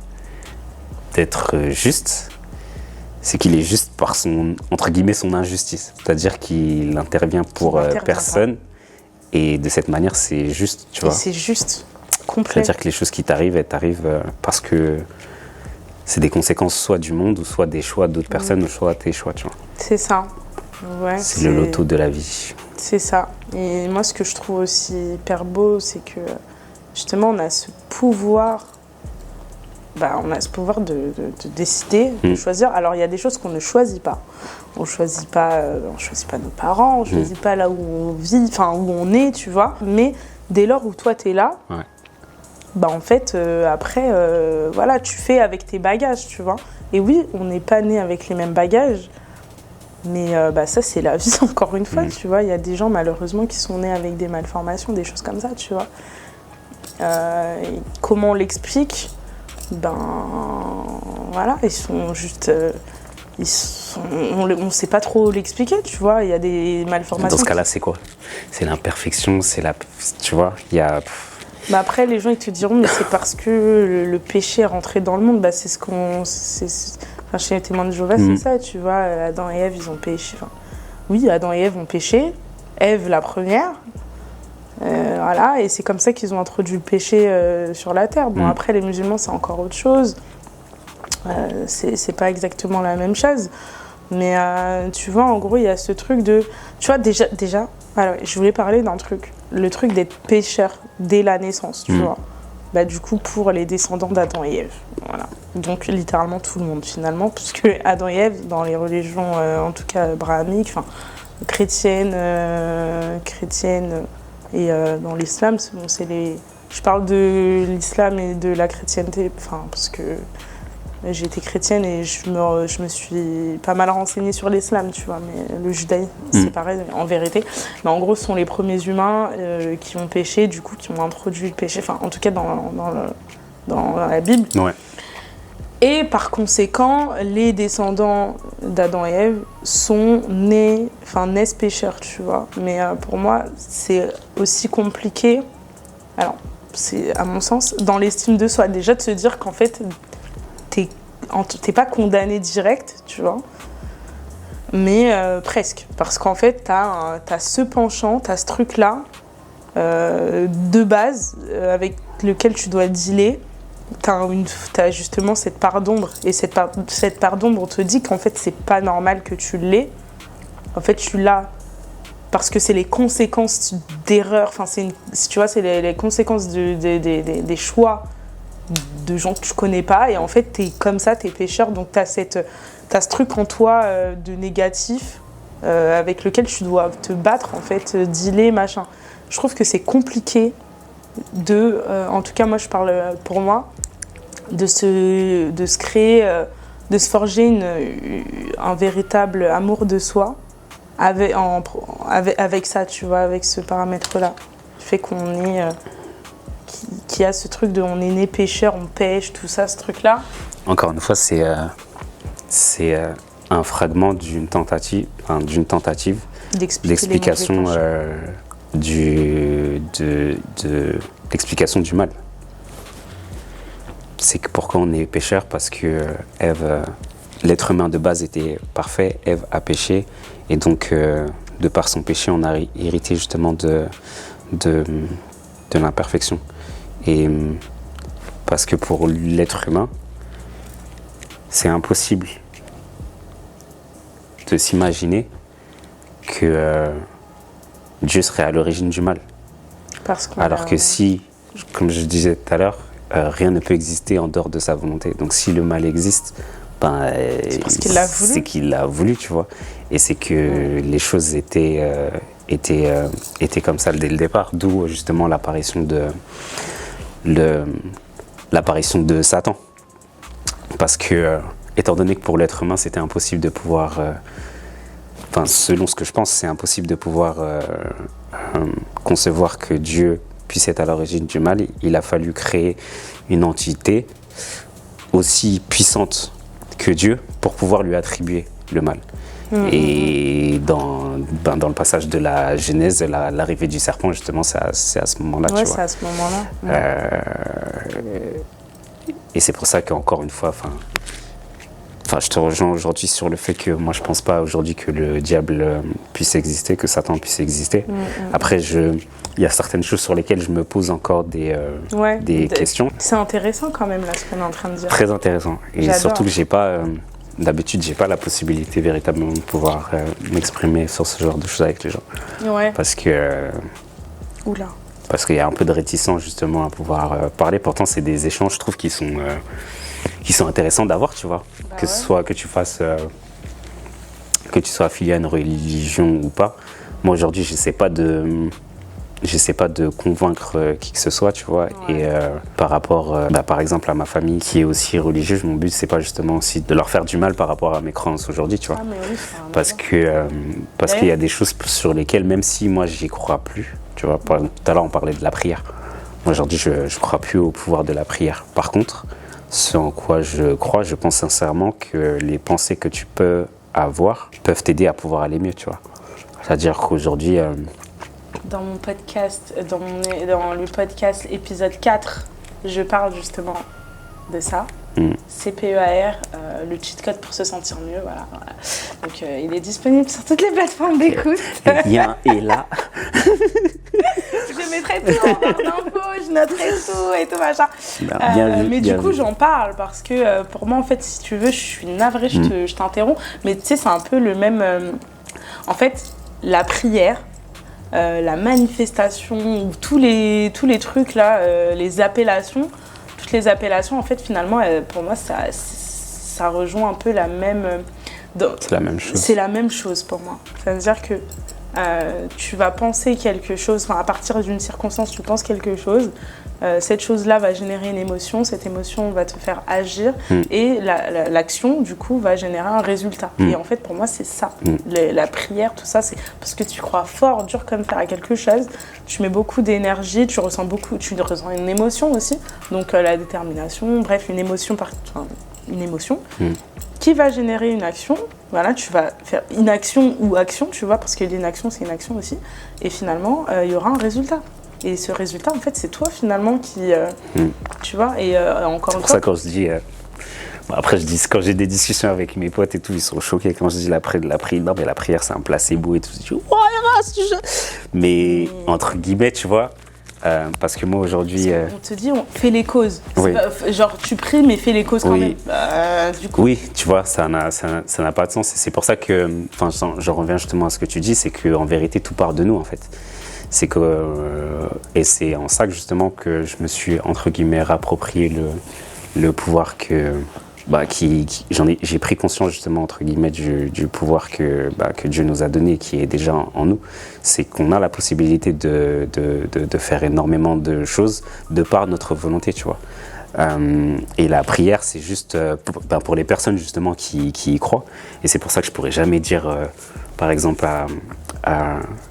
d'être juste, c'est qu'il est juste par entre guillemets, son injustice. C'est-à-dire qu'il intervient pour personne. Et de cette manière, c'est juste, tu vois. C'est juste, complet. C'est-à-dire que les choses qui t'arrivent, elles t'arrivent parce que c'est des conséquences soit du monde, ou soit des choix d'autres personnes, ou soit tes choix, tu vois. C'est ça. Ouais, c'est le loto de la vie. C'est ça. Et moi, ce que je trouve aussi hyper beau, c'est que justement, on a ce pouvoir... on a ce pouvoir de décider, de choisir. Alors, il y a des choses qu'on ne choisit pas. On ne choisit pas nos parents, on ne choisit pas là où on vit, enfin, où on est, tu vois. Mais dès lors où toi, tu es là, en fait, après, voilà, tu fais avec tes bagages, tu vois. Et oui, on n'est pas né avec les mêmes bagages, mais ça, c'est la vie, encore une fois, tu vois. Il y a des gens, malheureusement, qui sont nés avec des malformations, des choses comme ça, tu vois. Comment on l'explique ? Voilà, ils sont juste... on ne sait pas trop l'expliquer, tu vois, il y a des malformations. Dans ce cas-là, c'est quoi? C'est l'imperfection, tu vois, il y a... après, les gens, ils te diront, mais c'est parce que le péché est rentré dans le monde, c'est ce qu'on... chez les témoins de Jéhovah, c'est ça, tu vois, Adam et Ève, ils ont péché. Oui, Adam et Ève ont péché, Ève la première... voilà, et c'est comme ça qu'ils ont introduit le péché sur la terre. Bon, après, les musulmans, c'est encore autre chose. C'est pas exactement la même chose. Mais tu vois, en gros, il y a ce truc de... Tu vois, déjà alors, je voulais parler d'un truc. Le truc d'être pécheur dès la naissance, tu vois. Du coup, pour les descendants d'Adam et Ève. Voilà. Donc, littéralement, tout le monde, finalement. Puisque Adam et Ève, dans les religions, en tout cas abrahamiques, chrétiennes... Et dans l'islam, je parle de l'islam et de la chrétienté, parce que j'ai été chrétienne et je me suis pas mal renseignée sur l'islam, tu vois, mais le judaïsme, c'est pareil, en vérité. Mais en gros, ce sont les premiers humains qui ont péché, du coup, qui ont introduit le péché, en tout cas dans la Bible. Ouais. Et par conséquent, les descendants d'Adam et Ève naissent pécheurs, tu vois. Mais pour moi, c'est aussi compliqué, alors, c'est à mon sens, dans l'estime de soi. Déjà de se dire qu'en fait, t'es pas condamné direct, tu vois, mais presque. Parce qu'en fait, t'as ce penchant, t'as ce truc-là, de base, avec lequel tu dois dealer. T'as justement cette part d'ombre, et cette part d'ombre, on te dit qu'en fait c'est pas normal que tu l'aies. En fait, tu l'as parce que c'est les conséquences d'erreurs, tu vois, c'est les conséquences des choix de gens que tu connais pas, et en fait t'es comme ça, t'es pécheur, donc t'as ce truc en toi de négatif avec lequel tu dois te battre, en fait, dealer, machin. Je trouve que c'est compliqué en tout cas moi je parle pour moi, de se créer, de se forger un véritable amour de soi avec ça, tu vois, avec ce paramètre-là. Le fait qu'on est... qu'il y a ce truc de on est né pécheur, on pêche, tout ça, ce truc-là. Encore une fois, c'est un fragment d'une tentative d'explication l'explication du mal. C'est que pourquoi on est pécheur, parce que l'être humain de base était parfait, Ève a péché, et donc de par son péché, on a hérité justement de l'imperfection. Et parce que pour l'être humain, c'est impossible de s'imaginer que Dieu serait à l'origine du mal. Alors que si, comme je disais tout à l'heure, rien ne peut exister en dehors de sa volonté. Donc si le mal existe, c'est parce qu'il l'a voulu. C'est qu'il l'a voulu, tu vois. Et c'est que les choses étaient comme ça dès le départ. D'où justement l'apparition de Satan. Parce que, étant donné que pour l'être humain, c'était impossible de pouvoir... selon ce que je pense, c'est impossible de pouvoir concevoir que Dieu puisse être à l'origine du mal. Il a fallu créer une entité aussi puissante que Dieu pour pouvoir lui attribuer le mal. Et dans le passage de la Genèse, l'arrivée du serpent, justement, c'est à ce moment-là. Ouais, c'est à ce moment-là. Et c'est pour ça qu'encore une fois, je te rejoins aujourd'hui sur le fait que moi, je ne pense pas aujourd'hui que le diable puisse exister, que Satan puisse exister. Après, il y a certaines choses sur lesquelles je me pose encore des questions. C'est intéressant quand même, là, ce qu'on est en train de dire. Très intéressant. Et surtout que d'habitude, j'ai pas la possibilité véritablement de pouvoir m'exprimer sur ce genre de choses avec les gens. Ouais. Parce qu'il y a un peu de réticence justement à pouvoir parler. Pourtant, c'est des échanges, je trouve, qui sont intéressants d'avoir, tu vois. Que ce soit que tu sois affilié à une religion ou pas. Moi, aujourd'hui, j'essaie pas de convaincre qui que ce soit, tu vois. Ouais. Et par rapport, par exemple, à ma famille qui est aussi religieuse, mon but, c'est pas justement aussi de leur faire du mal par rapport à mes croyances aujourd'hui, tu vois. Oui, parce qu'il y a des choses sur lesquelles, même si moi, j'y crois plus, tu vois. Tout à l'heure, on parlait de la prière. Moi, aujourd'hui, je crois plus au pouvoir de la prière. Par contre, ce en quoi je crois, je pense sincèrement que les pensées que tu peux avoir peuvent t'aider à pouvoir aller mieux, tu vois. C'est-à-dire qu'aujourd'hui... Dans mon podcast, dans le podcast épisode 4, je parle justement de ça. CPEAR, le cheat code pour se sentir mieux, voilà. Donc il est disponible sur toutes les plateformes d'écoute. Le lien est là. Je mettrai tout en barre d'infos, je noterai tout et tout machin. Mais du coup, j'en parle parce que pour moi, en fait, si tu veux, je suis navrée, je t'interromps. Mais tu sais, c'est un peu le même... en fait, la prière, la manifestation, tous les trucs là, les appellations, toutes les appellations, en fait, finalement, pour moi, ça rejoint un peu la même... c'est la même chose. C'est la même chose pour moi. Ça veut dire que tu vas penser quelque chose, à partir d'une circonstance, tu penses quelque chose, cette chose-là va générer une émotion, cette émotion va te faire agir et l'action, du coup, va générer un résultat. Et en fait, pour moi, c'est ça. La prière, tout ça, c'est parce que tu crois fort, dur comme fer à quelque chose, tu mets beaucoup d'énergie, tu ressens une émotion aussi, donc la détermination, bref, une émotion qui va générer une action. Voilà, tu vas faire inaction ou action, tu vois, parce que l'inaction, c'est une action aussi. Et finalement, il y aura un résultat. Et ce résultat, en fait, c'est toi, finalement, qui... Tu vois, et encore une fois... C'est pour ça, quand je dis... après, quand j'ai des discussions avec mes potes et tout, ils sont choqués quand je dis la prière. Non, mais la prière, c'est un placebo et tout. Je dis, mais, entre guillemets, tu vois... parce que moi aujourd'hui... On te dit, on fait les causes. Oui. Genre tu pries mais fais les causes quand même. Du coup... Oui, tu vois, ça n'a pas de sens. Et c'est pour ça que, je reviens justement à ce que tu dis, c'est qu'en vérité, tout part de nous en fait. C'est que, et c'est en ça que justement que je me suis, entre guillemets, rapproprié le pouvoir que... j'ai pris conscience justement entre guillemets du pouvoir que Dieu nous a donné, qui est déjà en nous. C'est qu'on a la possibilité de faire énormément de choses de par notre volonté, tu vois. Et la prière, c'est juste pour les personnes justement qui y croient. Et c'est pour ça que je pourrais jamais dire, par exemple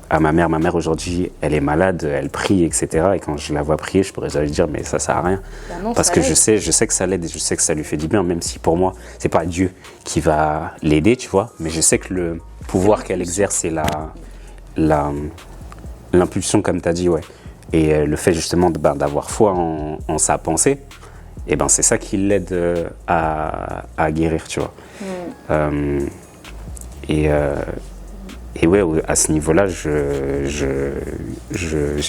à ma mère aujourd'hui, elle est malade, elle prie, etc. Et quand je la vois prier, je pourrais jamais dire mais ça sert à rien. Non, parce que je sais que ça l'aide et je sais que ça lui fait du bien, même si pour moi c'est pas Dieu qui va l'aider, tu vois. Mais je sais que le pouvoir qu'elle exerce, c'est l'impulsion, comme tu as dit, ouais. Et le fait justement d'avoir foi en sa pensée, et ben c'est ça qui l'aide à guérir, tu vois. Et ouais, à ce niveau-là, j'ai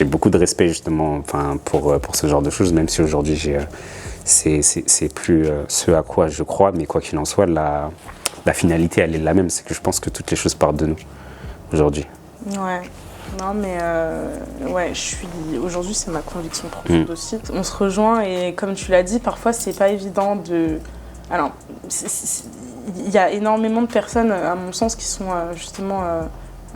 beaucoup de respect justement, pour ce genre de choses, même si aujourd'hui c'est plus ce à quoi je crois, mais quoi qu'il en soit, la finalité, elle est la même. C'est que je pense que toutes les choses partent de nous aujourd'hui. Ouais. Non, mais ouais, aujourd'hui, c'est ma conviction profonde aussi. On se rejoint et comme tu l'as dit, parfois, c'est pas évident de. Alors, il y a énormément de personnes, à mon sens, qui sont justement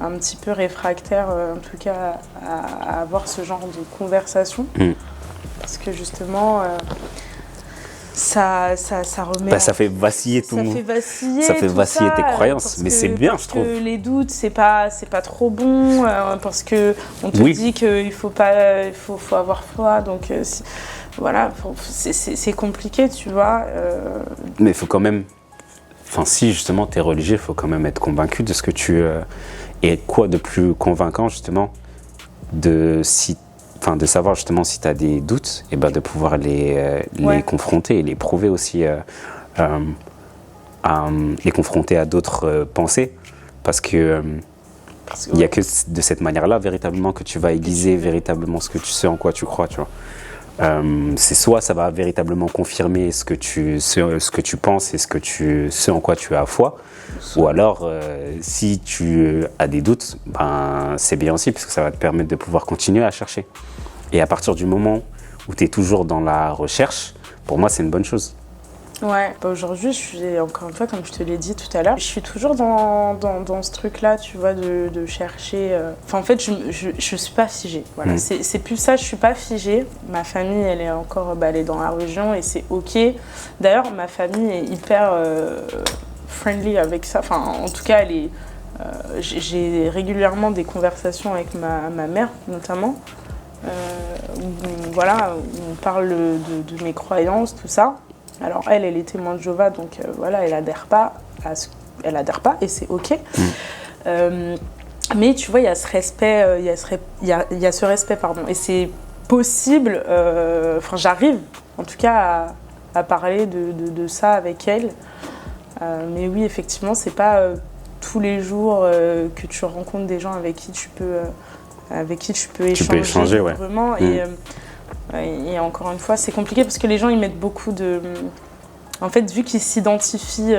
un petit peu réfractaires, en tout cas, à avoir ce genre de conversation. Parce que justement, ça remet. Ça fait vaciller tout. Ça fait vaciller tes croyances, mais c'est bien, je trouve. Parce que les doutes, c'est pas trop bon, parce que on te dit qu'il faut pas, faut avoir foi, donc voilà, c'est compliqué, tu vois. Mais il faut quand même. Enfin, si justement tu es religieux, il faut quand même être convaincu de ce que tu. Et quoi de plus convaincant, justement, de savoir justement si tu as des doutes, et de pouvoir les confronter et les prouver aussi, les confronter à d'autres pensées. Parce que il n'y a que de cette manière-là, véritablement, que tu vas aiguiser véritablement ce en quoi tu crois, tu vois. C'est soit ça va véritablement confirmer ce que tu penses et ce en quoi tu as foi, ou alors si tu as des doutes, c'est bien aussi parce que ça va te permettre de pouvoir continuer à chercher. Et à partir du moment où tu es toujours dans la recherche, pour moi c'est une bonne chose. Ouais, aujourd'hui, je suis, encore une fois, comme je te l'ai dit tout à l'heure, je suis toujours dans ce truc-là, tu vois, de chercher. Enfin, en fait, je suis pas figée. Voilà. C'est plus ça, je suis pas figée. Ma famille, elle est encore elle est dans la religion et c'est OK. D'ailleurs, ma famille est hyper friendly avec ça. Enfin, en tout cas, j'ai régulièrement des conversations avec ma mère, notamment, où on parle de mes croyances, tout ça. Alors elle est témoin de Jéhovah, donc voilà, elle adhère pas et c'est OK. Mais tu vois, il y a ce respect, il y a ce respect, pardon, et c'est possible. Enfin, j'arrive, en tout cas, à parler de ça avec elle. Mais oui, effectivement, c'est pas tous les jours que tu rencontres des gens avec qui tu peux échanger vraiment. Et encore une fois, c'est compliqué parce que les gens, ils mettent beaucoup de... En fait, vu qu'ils s'identifient,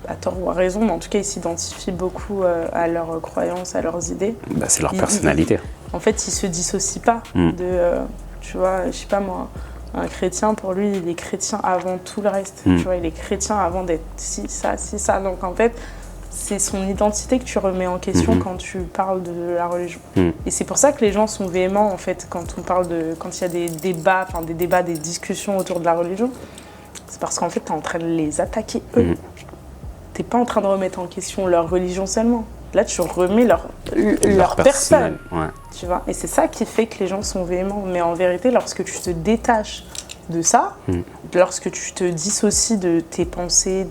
à tort ou à raison, mais en tout cas, ils s'identifient beaucoup à leurs croyances, à leurs idées. C'est leur personnalité. En fait, ils se dissocient pas de... tu vois, je sais pas moi, un chrétien, pour lui, il est chrétien avant tout le reste. Tu vois, il est chrétien avant d'être ci, ça. Donc, en fait... c'est son identité que tu remets en question quand tu parles de la religion. Et c'est pour ça que les gens sont véhéments, en fait, quand il y a des débats, des discussions autour de la religion. C'est parce qu'en fait, tu es en train de les attaquer, eux. Tu n'es pas en train de remettre en question leur religion seulement. Là, tu remets leur personne. Ouais. Tu vois. Et c'est ça qui fait que les gens sont véhéments. Mais en vérité, lorsque tu te détaches de ça, lorsque tu te dissocies de tes pensées,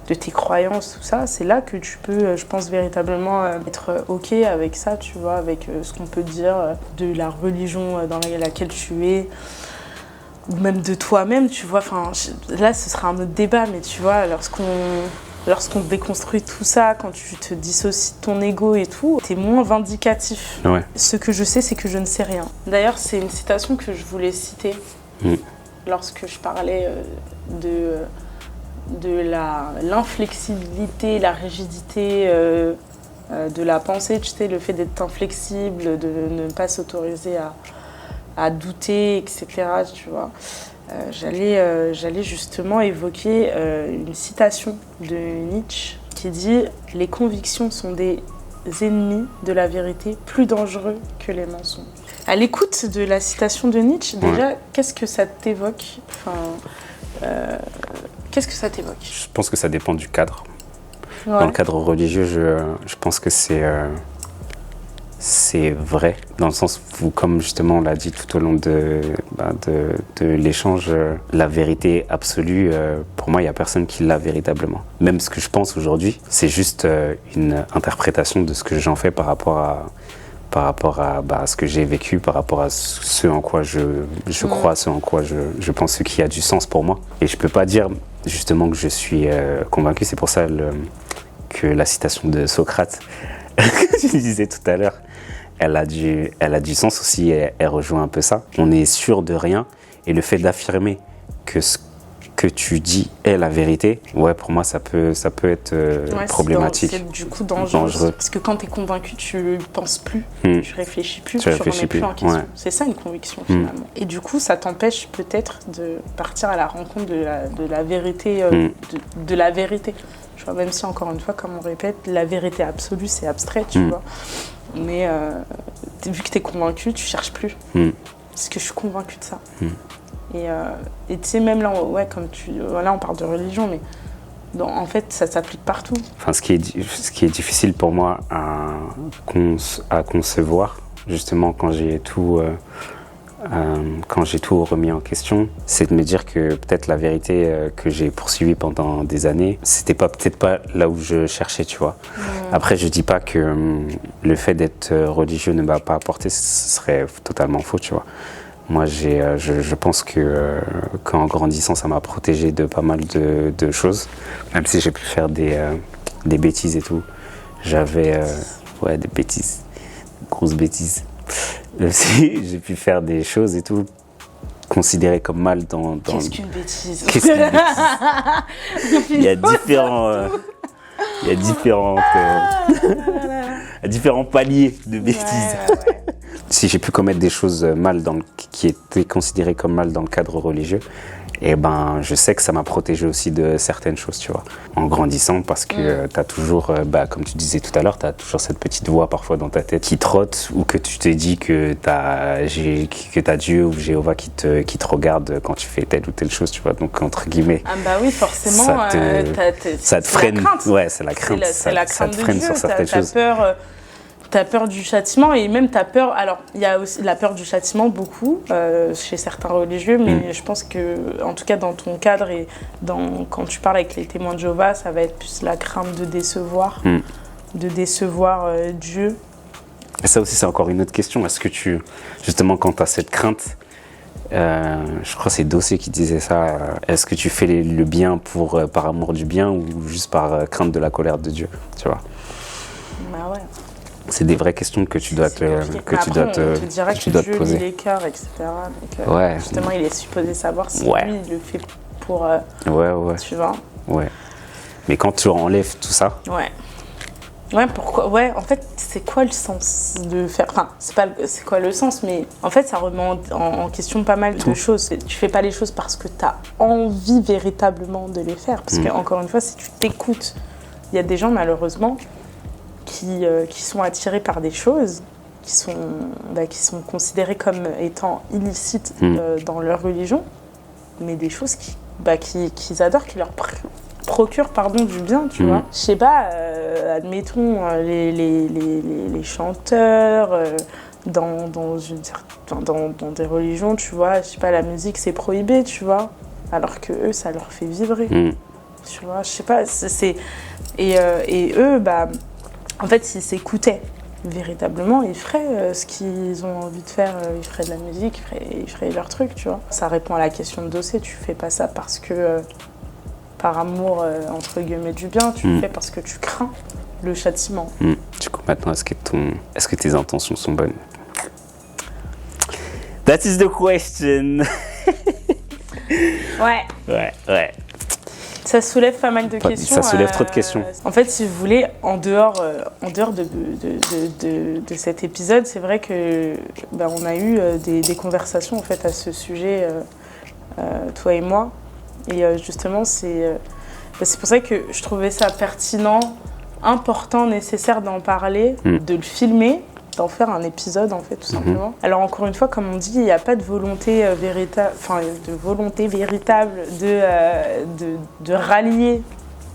de tes croyances, tout ça, c'est là que tu peux, je pense, véritablement être OK avec ça, tu vois, avec ce qu'on peut dire de la religion dans laquelle tu es, ou même de toi-même, tu vois. Enfin, là, ce sera un autre débat, mais tu vois, lorsqu'on déconstruit tout ça, quand tu te dissocies de ton ego et tout, t'es moins vindicatif. Ouais. Ce que je sais, c'est que je ne sais rien. D'ailleurs, c'est une citation que je voulais citer lorsque je parlais de l'inflexibilité, la rigidité de la pensée, tu sais, le fait d'être inflexible, de ne pas s'autoriser à douter, etc., tu vois. J'allais justement évoquer une citation de Nietzsche qui dit « Les convictions sont des ennemis de la vérité plus dangereux que les mensonges ». À l'écoute de la citation de Nietzsche, déjà, qu'est-ce que ça t'évoque ? Qu'est-ce que ça t'évoque ? Je pense que ça dépend du cadre. Ouais. Dans le cadre religieux, je pense que c'est vrai, dans le sens où, comme justement on l'a dit tout au long de l'échange, la vérité absolue, pour moi, il n'y a personne qui l'a véritablement. Même ce que je pense aujourd'hui, c'est juste une interprétation de ce que j'en fais par rapport à ce que j'ai vécu, par rapport à ce en quoi je crois, ce en quoi je pense, ce qui a du sens pour moi. Et je ne peux pas dire justement que je suis convaincu, c'est pour ça que la citation de Socrate, que je disais tout à l'heure, elle a du sens aussi, elle rejoint un peu ça. On est sûr de rien, et le fait d'affirmer que ce que tu dis est la vérité, ouais, pour moi, ça peut être problématique. C'est du coup dangereux. Parce que quand tu es convaincu, tu penses plus, tu réfléchis plus, tu remets plus en question. Ouais. C'est ça une conviction finalement. Et du coup, ça t'empêche peut-être de partir à la rencontre de la vérité, de la vérité. Tu vois, même si encore une fois, comme on répète, la vérité absolue, c'est abstrait, tu vois. Mais vu que tu es convaincu, tu cherches plus. Parce que je suis convaincue de ça. Et tu sais, même là, ouais, là, on parle de religion, mais en fait, ça s'applique partout. Enfin, ce qui est difficile pour moi à concevoir, justement, quand j'ai tout remis en question, c'est de me dire que peut-être la vérité que j'ai poursuivie pendant des années, c'était peut-être pas là où je cherchais, tu vois. Après, je dis pas que le fait d'être religieux ne m'a pas apporté, ce serait totalement faux, tu vois. Moi, je pense qu'en grandissant, ça m'a protégé de pas mal de choses. Même si j'ai pu faire des bêtises et tout. J'avais... des bêtises. Grosses bêtises. Même si j'ai pu faire des choses et tout, considérées comme mal dans... Qu'est-ce qu'une bêtise? Qu'est-ce qu'une bêtise? Il y a différents paliers de bêtises. Ouais. Si j'ai pu commettre des choses mal qui étaient considérées comme mal dans le cadre religieux, je sais que ça m'a protégé aussi de certaines choses, tu vois. En grandissant, parce que t'as toujours, comme tu disais tout à l'heure, t'as toujours cette petite voix parfois dans ta tête qui trotte, ou que tu te dis que t'as Dieu ou Jéhovah qui te regarde quand tu fais telle ou telle chose, tu vois. Donc, entre guillemets. Ah bah oui, forcément, ça te freine. La crainte. Ouais, c'est la crainte. C'est la crainte ça te freine de Dieu. sur certaines choses. T'as peur du châtiment et même t'as peur. Alors, il y a aussi la peur du châtiment, beaucoup, chez certains religieux, mais je pense que, en tout cas, dans ton cadre et quand tu parles avec les témoins de Jéhovah, ça va être plus la crainte de décevoir Dieu. Et ça aussi, c'est encore une autre question. Est-ce que justement, quand t'as cette crainte, je crois que c'est Dossé qui disait ça, est-ce que tu fais le bien par amour du bien ou juste par crainte de la colère de Dieu, tu vois? Bah ouais. C'est des vraies questions que tu dois te poser. Dieu lit les cœurs, etc. Donc, justement, il est supposé savoir si lui, il le fait pour... Tu vois. Ouais. Mais quand tu enlèves tout ça... Ouais, pourquoi? Ouais, en fait, c'est quoi le sens de faire... Enfin, c'est quoi le sens, mais en fait, ça remet en question pas mal de choses. Tu fais pas les choses parce que t'as envie véritablement de les faire. Parce que, encore une fois, si tu t'écoutes, il y a des gens, malheureusement... Qui sont attirés par des choses qui sont considérées comme étant illicites dans leur religion, mais des choses qu'ils adorent, qui leur procurent du bien, tu vois. Je sais pas, admettons les chanteurs dans des religions, tu vois, je sais pas, la musique c'est prohibé, tu vois, alors que eux ça leur fait vibrer, tu vois, je sais pas, et eux en fait, s'ils s'écoutaient véritablement, ils feraient ce qu'ils ont envie de faire. Ils feraient de la musique, ils feraient leur truc, tu vois. Ça répond à la question de Dossé. Tu fais pas ça parce que, par amour, entre guillemets, du bien. Tu le fais parce que tu crains le châtiment. Du coup, maintenant, est-ce que tes intentions sont bonnes? That is the question. Ouais. Ça soulève pas mal de questions. Ça soulève trop de questions. En fait, si vous voulez, en dehors de cet épisode, c'est vrai que on a eu des conversations en fait à ce sujet, toi et moi. Et justement, c'est pour ça que je trouvais ça pertinent, important, nécessaire d'en parler, de le filmer, d'en faire un épisode en fait, tout simplement. Alors encore une fois, comme on dit, il n'y a pas de volonté véritable de rallier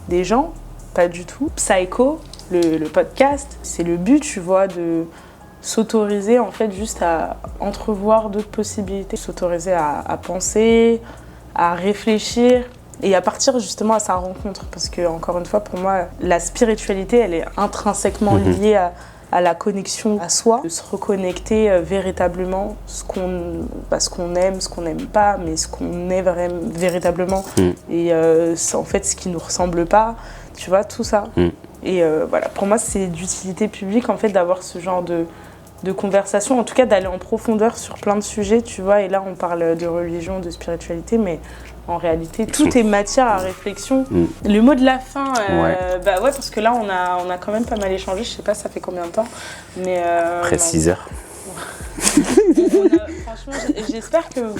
des gens, pas du tout. Psycho, le podcast, c'est le but, tu vois, de s'autoriser en fait juste à entrevoir d'autres possibilités, s'autoriser à penser, à réfléchir et à partir justement à sa rencontre. Parce que encore une fois, pour moi, la spiritualité, elle est intrinsèquement liée à la connexion à soi, de se reconnecter véritablement ce qu'on aime, ce qu'on n'aime pas, mais ce qu'on est véritablement et en fait ce qui nous ressemble pas, tu vois, tout ça. Et voilà, pour moi c'est d'utilité publique en fait d'avoir ce genre de conversation, en tout cas d'aller en profondeur sur plein de sujets, tu vois. Et là, on parle de religion, de spiritualité, mais en réalité, tout est matière à réflexion. Le mot de la fin, bah ouais, parce que là, on a quand même pas mal échangé. Je sais pas, ça fait combien de temps, mais après 6 heures. Franchement, j'espère que vous...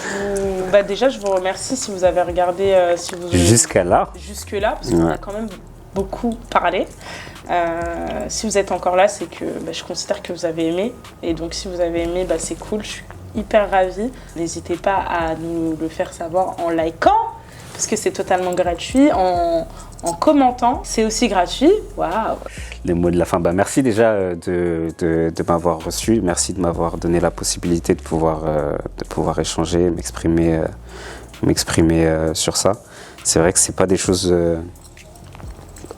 Bah déjà, je vous remercie si vous avez regardé... Jusqu'à là. Jusque-là, parce qu'on a quand même beaucoup parlé. Si vous êtes encore là, c'est que je considère que vous avez aimé. Et donc, si vous avez aimé, c'est cool. Je suis hyper ravie. N'hésitez pas à nous le faire savoir en likant, parce que c'est totalement gratuit, en commentant, c'est aussi gratuit. Waouh! Les mots de la fin. Merci déjà de m'avoir reçu. Merci de m'avoir donné la possibilité de pouvoir échanger, m'exprimer sur ça. C'est vrai que c'est pas des choses,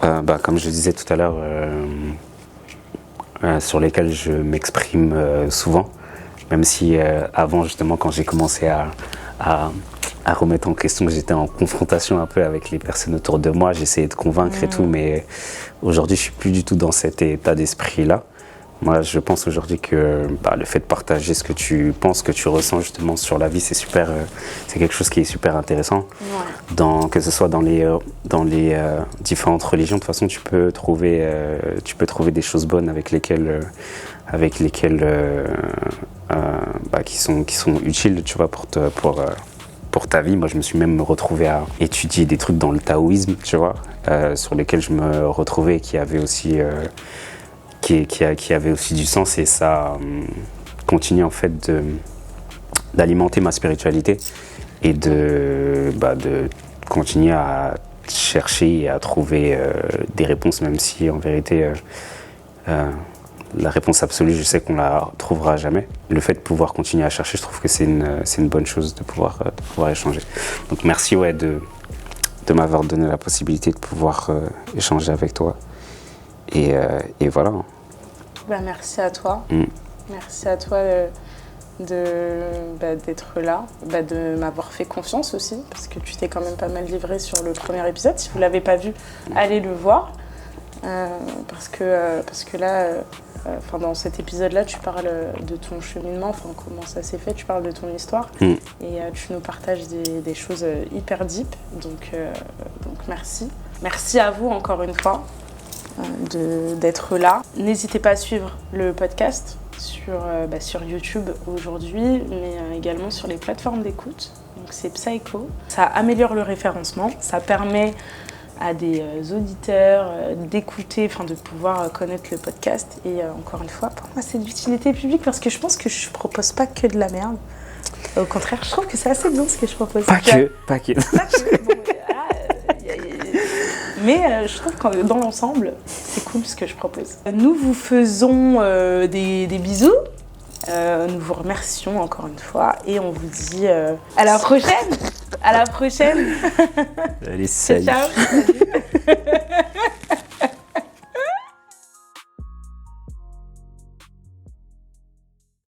comme je le disais tout à l'heure, sur lesquelles je m'exprime souvent. Même si avant, justement, quand j'ai commencé à remettre en question, j'étais en confrontation un peu avec les personnes autour de moi, j'essayais de convaincre et tout, mais aujourd'hui, je suis plus du tout dans cet état d'esprit-là. Moi, je pense aujourd'hui que le fait de partager ce que tu penses, ce que tu ressens justement sur la vie, c'est super, c'est quelque chose qui est super intéressant. Ouais. Que ce soit dans les différentes religions, de toute façon, tu peux trouver des choses bonnes avec lesquelles qui sont utiles, tu vois, pour ta vie. Moi, je me suis même retrouvé à étudier des trucs dans le taoïsme, tu vois, sur lesquels je me retrouvais, qui avaient aussi du sens, et ça continue en fait d'alimenter ma spiritualité et de continuer à chercher et à trouver des réponses, même si en vérité la réponse absolue, je sais qu'on la trouvera jamais. Le fait de pouvoir continuer à chercher, je trouve que c'est une bonne chose de pouvoir échanger. Donc merci de m'avoir donné la possibilité de pouvoir échanger avec toi. Et voilà. Merci à toi. Merci à toi d'être là, de m'avoir fait confiance aussi, parce que tu t'es quand même pas mal livré sur le premier épisode. Si vous ne l'avez pas vu, allez le voir. Parce que là, dans cet épisode-là, tu parles de ton cheminement, comment ça s'est fait, tu parles de ton histoire, et tu nous partages des choses hyper deep. Donc merci. Merci à vous encore une fois d'être là. N'hésitez pas à suivre le podcast sur YouTube aujourd'hui, mais également sur les plateformes d'écoute. Donc c'est Psycho. Ça améliore le référencement, ça permet à des auditeurs d'écouter, de pouvoir connaître le podcast. Et encore une fois, pour moi, c'est de l'utilité publique, parce que je pense que je propose pas que de la merde. Au contraire, je trouve que c'est assez bien ce que je propose. Pas que. Mais je trouve que dans l'ensemble, c'est cool ce que je propose. Nous vous faisons des bisous. Nous vous remercions encore une fois et on vous dit à la prochaine. À la prochaine. Allez, salut. Ciao.